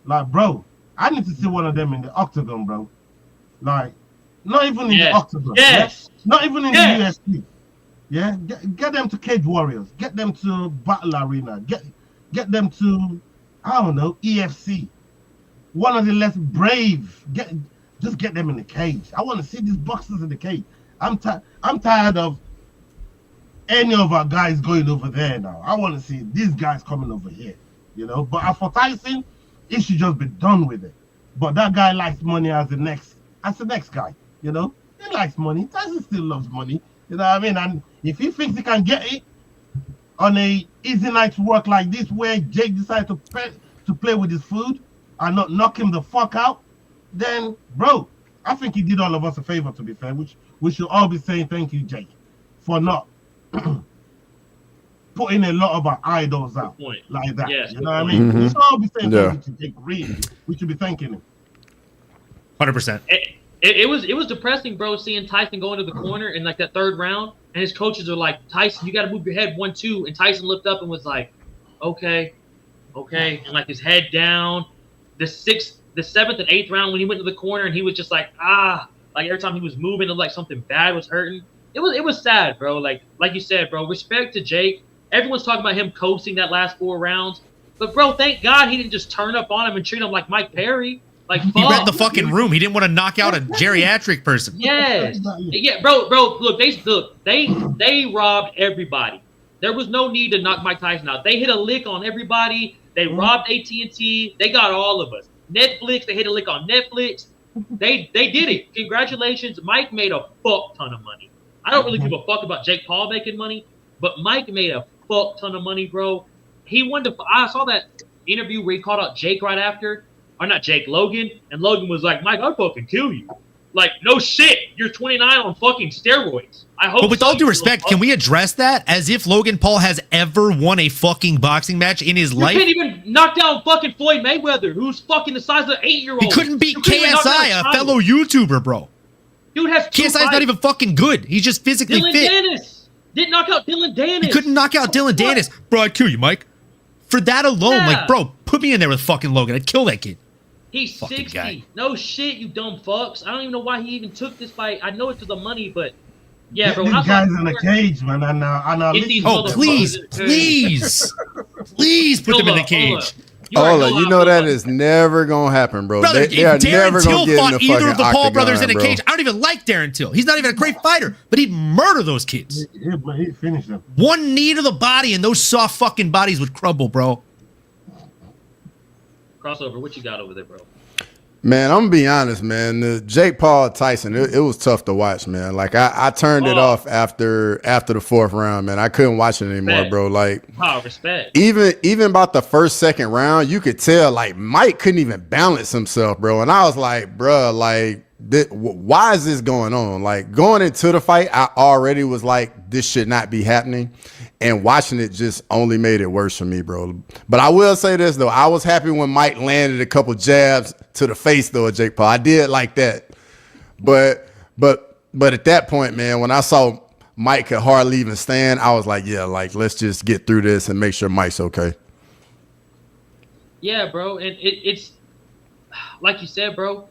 Like, bro, I need to see one of them in the octagon, bro. Like, not even in the octagon. Yes. Yeah? Not even in the UFC. Yeah, get them to Cage Warriors. Get them to Battle Arena. Get them to, I don't know, EFC. One of the less brave. Just get them in the cage. I want to see these boxers in the cage. I'm tired of any of our guys going over there now. I want to see these guys coming over here. You know, but for Tyson, it should just be done with it. But that guy likes money as the next guy. You know, he likes money. Tyson still loves money. You know what I mean? And if he thinks he can get it on a easy night to work like this, where Jake decides to play with his food and not knock him the fuck out, then, bro, I think he did all of us a favor, to be fair, which we should all be saying thank you, Jake, for not putting a lot of our idols out like that. Yes, you know what I mean? We should all be saying thank you to Jake, really. We should be thanking him. 100%. It was depressing, bro, seeing Tyson go into the corner in like that 3rd round, and his coaches are like, Tyson, you got to move your head 1-2, and Tyson looked up and was like, okay, and like his head down. The 7th and 8th round when he went to the corner and he was just like like every time he was moving, it looked like something bad was hurting. It was sad, bro. Like you said, bro. Respect to Jake. Everyone's talking about him coasting that last 4 rounds, but bro, thank God he didn't just turn up on him and treat him like Mike Perry. Like, he read the fucking room. He didn't want to knock out a geriatric person. Yes. Yeah, bro. Look, they robbed everybody. There was no need to knock Mike Tyson out. They hit a lick on everybody. They robbed AT&T. They got all of us. Netflix. They hit a lick on Netflix. They did it. Congratulations. Mike made a fuck ton of money. I don't really give a fuck about Jake Paul making money, but Mike made a fuck ton of money, bro. I saw that interview where he called out Jake right after. Or not Jake, Logan. And Logan was like, Mike, I'll fucking kill you. Like, no shit. You're 29 on fucking steroids. I hope. But with all due respect, can we address that as if Logan Paul has ever won a fucking boxing match in his life? You can't even knock down fucking Floyd Mayweather, who's fucking the size of an 8-year-old. He couldn't beat KSI, a fellow YouTuber, bro. Dude has KSI's not even fucking good. He's just physically Dylan fit. Dennis didn't knock out Dylan Dennis. He couldn't knock out Dylan Dennis. Bro, I'd kill you, Mike. For that alone, like, bro, put me in there with fucking Logan. I'd kill that kid. He's fucking 60. Guy. No shit, you dumb fucks. I don't even know why he even took this fight. I know it's for the money, but yeah, bro. These guys in the cage, man. And please put them in the cage. You already Hold on, you how I know feel that about is never gonna happen, bro. Brother, They are if Darren never Till gonna get in fought the either fucking of the Paul brothers in a octagon, cage, I don't even like Darren Till. He's not even a great fighter, but he'd murder those kids. He finished them. One knee to the body and those soft fucking bodies would crumble, bro. Crossover, what you got over there, bro? Man, I'm gonna be honest, man. The Jake Paul Tyson, it was tough to watch, man. Like I turned it off after the fourth round, man. I couldn't watch it anymore, Respect. bro. Like Respect. even about the first, second round, you could tell like Mike couldn't even balance himself, bro. And I was like, bro, like why is this going on? Like going into the fight, I already was like, this should not be happening. And watching it just only made it worse for me, bro. But I will say this, though. I was happy when Mike landed a couple jabs to the face, though, of Jake Paul. I did like that. But at that point, man, when I saw Mike could hardly even stand, I was like, yeah, like, let's just get through this and make sure Mike's okay. Yeah, bro. And it's like you said, bro.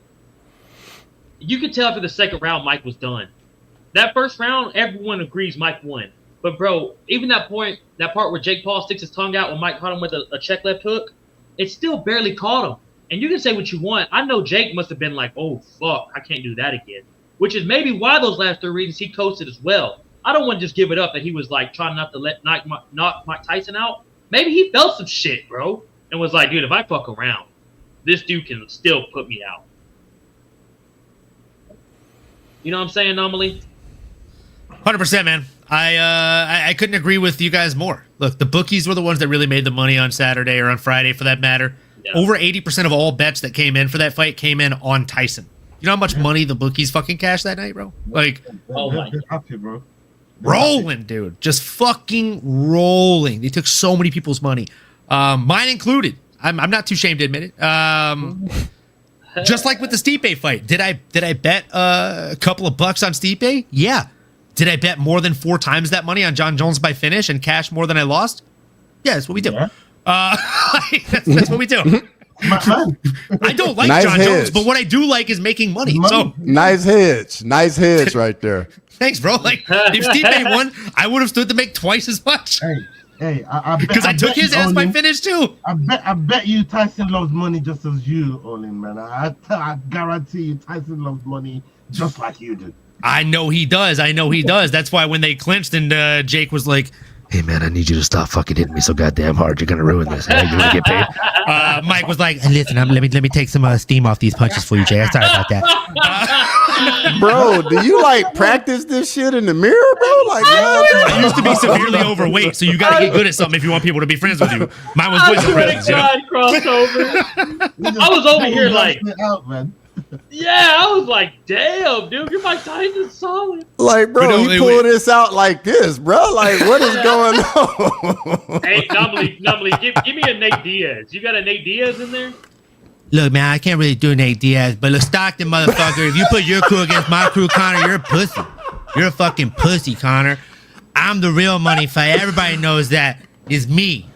You could tell after the second round, Mike was done. That first round, everyone agrees Mike won. But, bro, even that part where Jake Paul sticks his tongue out when Mike caught him with a check left hook, it still barely caught him. And you can say what you want. I know Jake must have been like, oh, fuck, I can't do that again. Which is maybe why those last 3 reasons he coasted as well. I don't want to just give it up that he was, like, trying not to knock Mike Tyson out. Maybe he felt some shit, bro, and was like, dude, if I fuck around, this dude can still put me out. You know what I'm saying, Anomaly? 100%, man. I couldn't agree with you guys more. Look, the bookies were the ones that really made the money on Saturday or on Friday, for that matter. Yeah. Over 80% of all bets that came in for that fight came in on Tyson. You know how much money the bookies fucking cashed that night, bro? Like, oh my God. Happy, bro. Rolling, dude. Just fucking rolling. They took so many people's money, mine included. I'm not too ashamed to admit it. Just like with the Stipe fight, did I bet a couple of bucks on Stipe? Yeah. Did I bet more than 4 times that money on John Jones by finish and cash more than I lost? Yeah, that's what we do. Yeah. That's what we do. I don't like nice John hedge. Jones, but what I do like is making money. So nice hedge right there. Thanks, bro. Like if Stipe won, I would have stood to make twice as much. Hey, because I took his ass by finish too. I bet you Tyson loves money just as you, Olin, man. I guarantee you Tyson loves money just like you do. I know he does. That's why when they clinched and Jake was like, hey, man, I need you to stop fucking hitting me so goddamn hard. You're going to ruin this. You're going to get paid. Mike was like, listen, let me take some steam off these punches for you, Jay. Sorry about that. Bro, do you like practice this shit in the mirror, bro? Like, I used to be severely overweight, so you got to get good at something if you want people to be friends with you. Mine was with friends, you know? Crossover. I was over here like, out, man. Yeah, I was like, damn, dude, you're Mike Tyson solid. Like, bro, you pull this out like this, bro. Like, what is going on? Hey, Numbly, give me a Nate Diaz. You got a Nate Diaz in there? Look, man, I can't really do Nate Diaz, but look, Stockton, motherfucker, if you put your crew against my crew, Connor, you're a pussy. You're a fucking pussy, Connor. I'm the real money fight. Everybody knows that. It's me.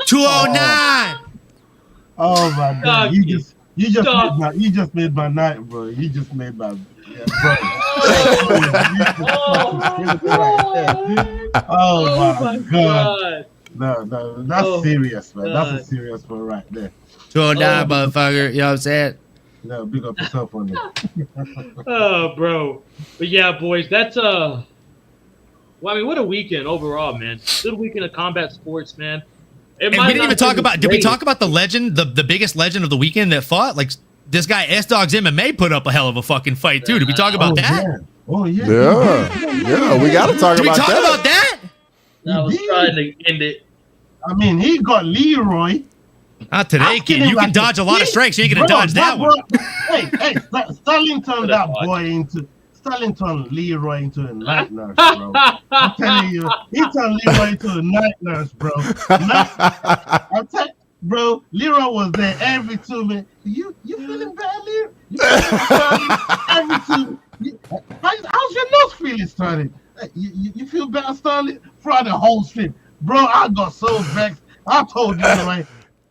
209. Oh my God! You just made my night, bro. You just made my bro. Oh my God! No, that's serious, man. That's a serious one right there. 209, motherfucker. You know what I'm saying? No, big up yourself on that. Oh, bro. But yeah, boys, that's well, I mean, what a weekend overall, man. Good weekend of combat sports, man. And we didn't even talk about. Did we talk about the legend, the biggest legend of the weekend that fought? Like this guy S Dog's MMA put up a hell of a fucking fight too. Did we talk about that? Yeah. Oh yeah. Yeah. We got to talk about that. Did we talk about that? I was trying to end it. I mean, he got Leroy. Not today, kid. You can dodge a lot of strikes. You ain't gonna dodge that one. Hey, Sterling turned that boy into. Sterling turned Leroy into a night nurse, bro. I'm telling you, he turned Leroy into a night nurse, bro. I'm telling bro, Leroy was there every 2 minutes. You feeling bad, Leroy? You feeling bad? Every 2 how's your nose feeling, Sterling? You feel bad, Sterling? Throughout the whole stream. Bro, I got so vexed. I told you, like,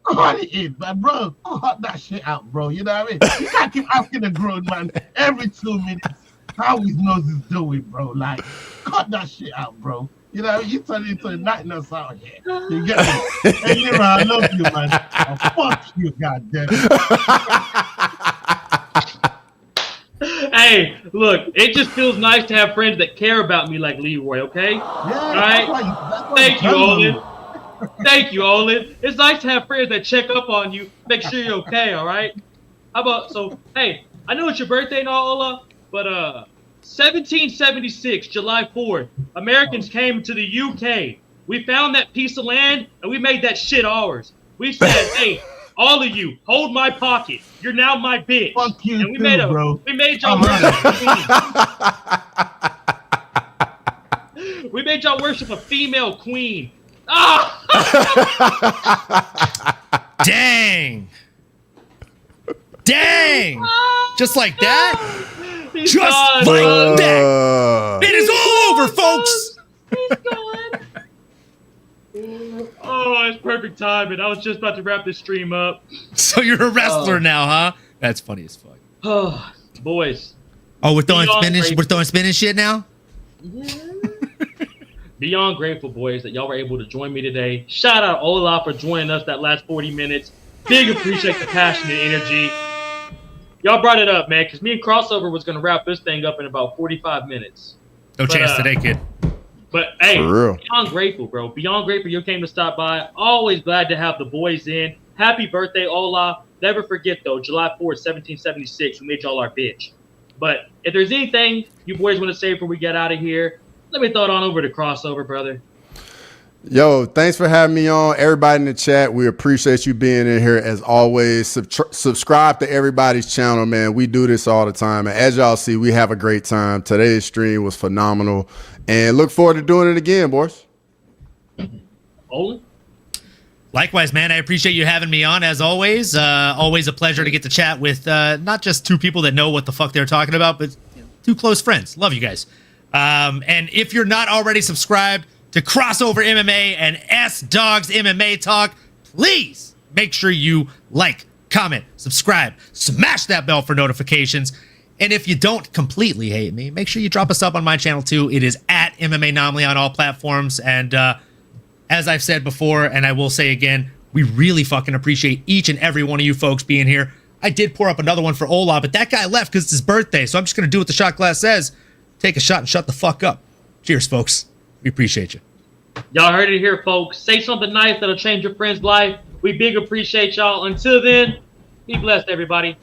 cut it in, man, bro. Cut that shit out, bro. You know what I mean? You can't keep asking the grown man every 2 minutes how his nose is doing, bro. Like, cut that shit out, bro. You know, you turn into a night nurse out here. You get me? Hey, Leroy, I love you, man. Oh, fuck you, goddamn. Hey, look, it just feels nice to have friends that care about me like Leroy, okay? Yeah, All right? that's why Thank you, done, Olin. Thank you, Olin. It's nice to have friends that check up on you, make sure you're okay, all right? How about, so, hey, I know it's your birthday and all, Ola, but 1776, July 4th, Americans came to the UK. We found that piece of land, and we made that shit ours. We said, hey, all of you, hold my pocket. You're now my bitch. Fuck you and we too, made bro. We made y'all worship a queen. We made y'all worship a female queen. Ah! Dang. Dang. Just like that? He's Just gone, like bro. that. It is all over, folks. He's gone. Oh, it's perfect timing. I was just about to wrap this stream up. So you're a wrestler now, huh? That's funny as fuck. Oh, boys. Oh, we're throwing Beyond spinach. grateful. We're throwing spinach shit now. Beyond grateful, boys, that y'all were able to join me today. Shout out Ola for joining us that last 40 minutes. Big appreciate the passion and energy. Y'all brought it up, man, because me and Crossover was going to wrap this thing up in about 45 minutes. No chance today, kid. But, hey, For real. beyond grateful, bro. Beyond grateful you came to stop by. Always glad to have the boys in. Happy birthday, Ola. Never forget, though, July 4th, 1776, we made y'all our bitch. But if there's anything you boys want to say before we get out of here, let me throw it on over to Crossover, brother. Yo, thanks for having me on. Everybody in the chat, we appreciate you being in here as always. Subscribe to everybody's channel, man. We do this all the time. And as y'all see, we have a great time. Today's stream was phenomenal. And look forward to doing it again, boys. Olin? Likewise, man. I appreciate you having me on as always. Always a pleasure to get to chat with not just two people that know what the fuck they're talking about, but two close friends. Love you guys. And if you're not already subscribed to Crossover MMA and S Dogs MMA Talk, please make sure you like, comment, subscribe, smash that bell for notifications. And if you don't completely hate me, make sure you drop a sub on my channel too. It is at MMA Anomaly on all platforms. And as I've said before, and I will say again, we really fucking appreciate each and every one of you folks being here. I did pour up another one for Ola, but that guy left because it's his birthday. So I'm just going to do what the shot glass says. Take a shot and shut the fuck up. Cheers, folks. We appreciate you. Y'all heard it here, folks. Say something nice that'll change your friend's life. We big appreciate y'all. Until then, be blessed, everybody.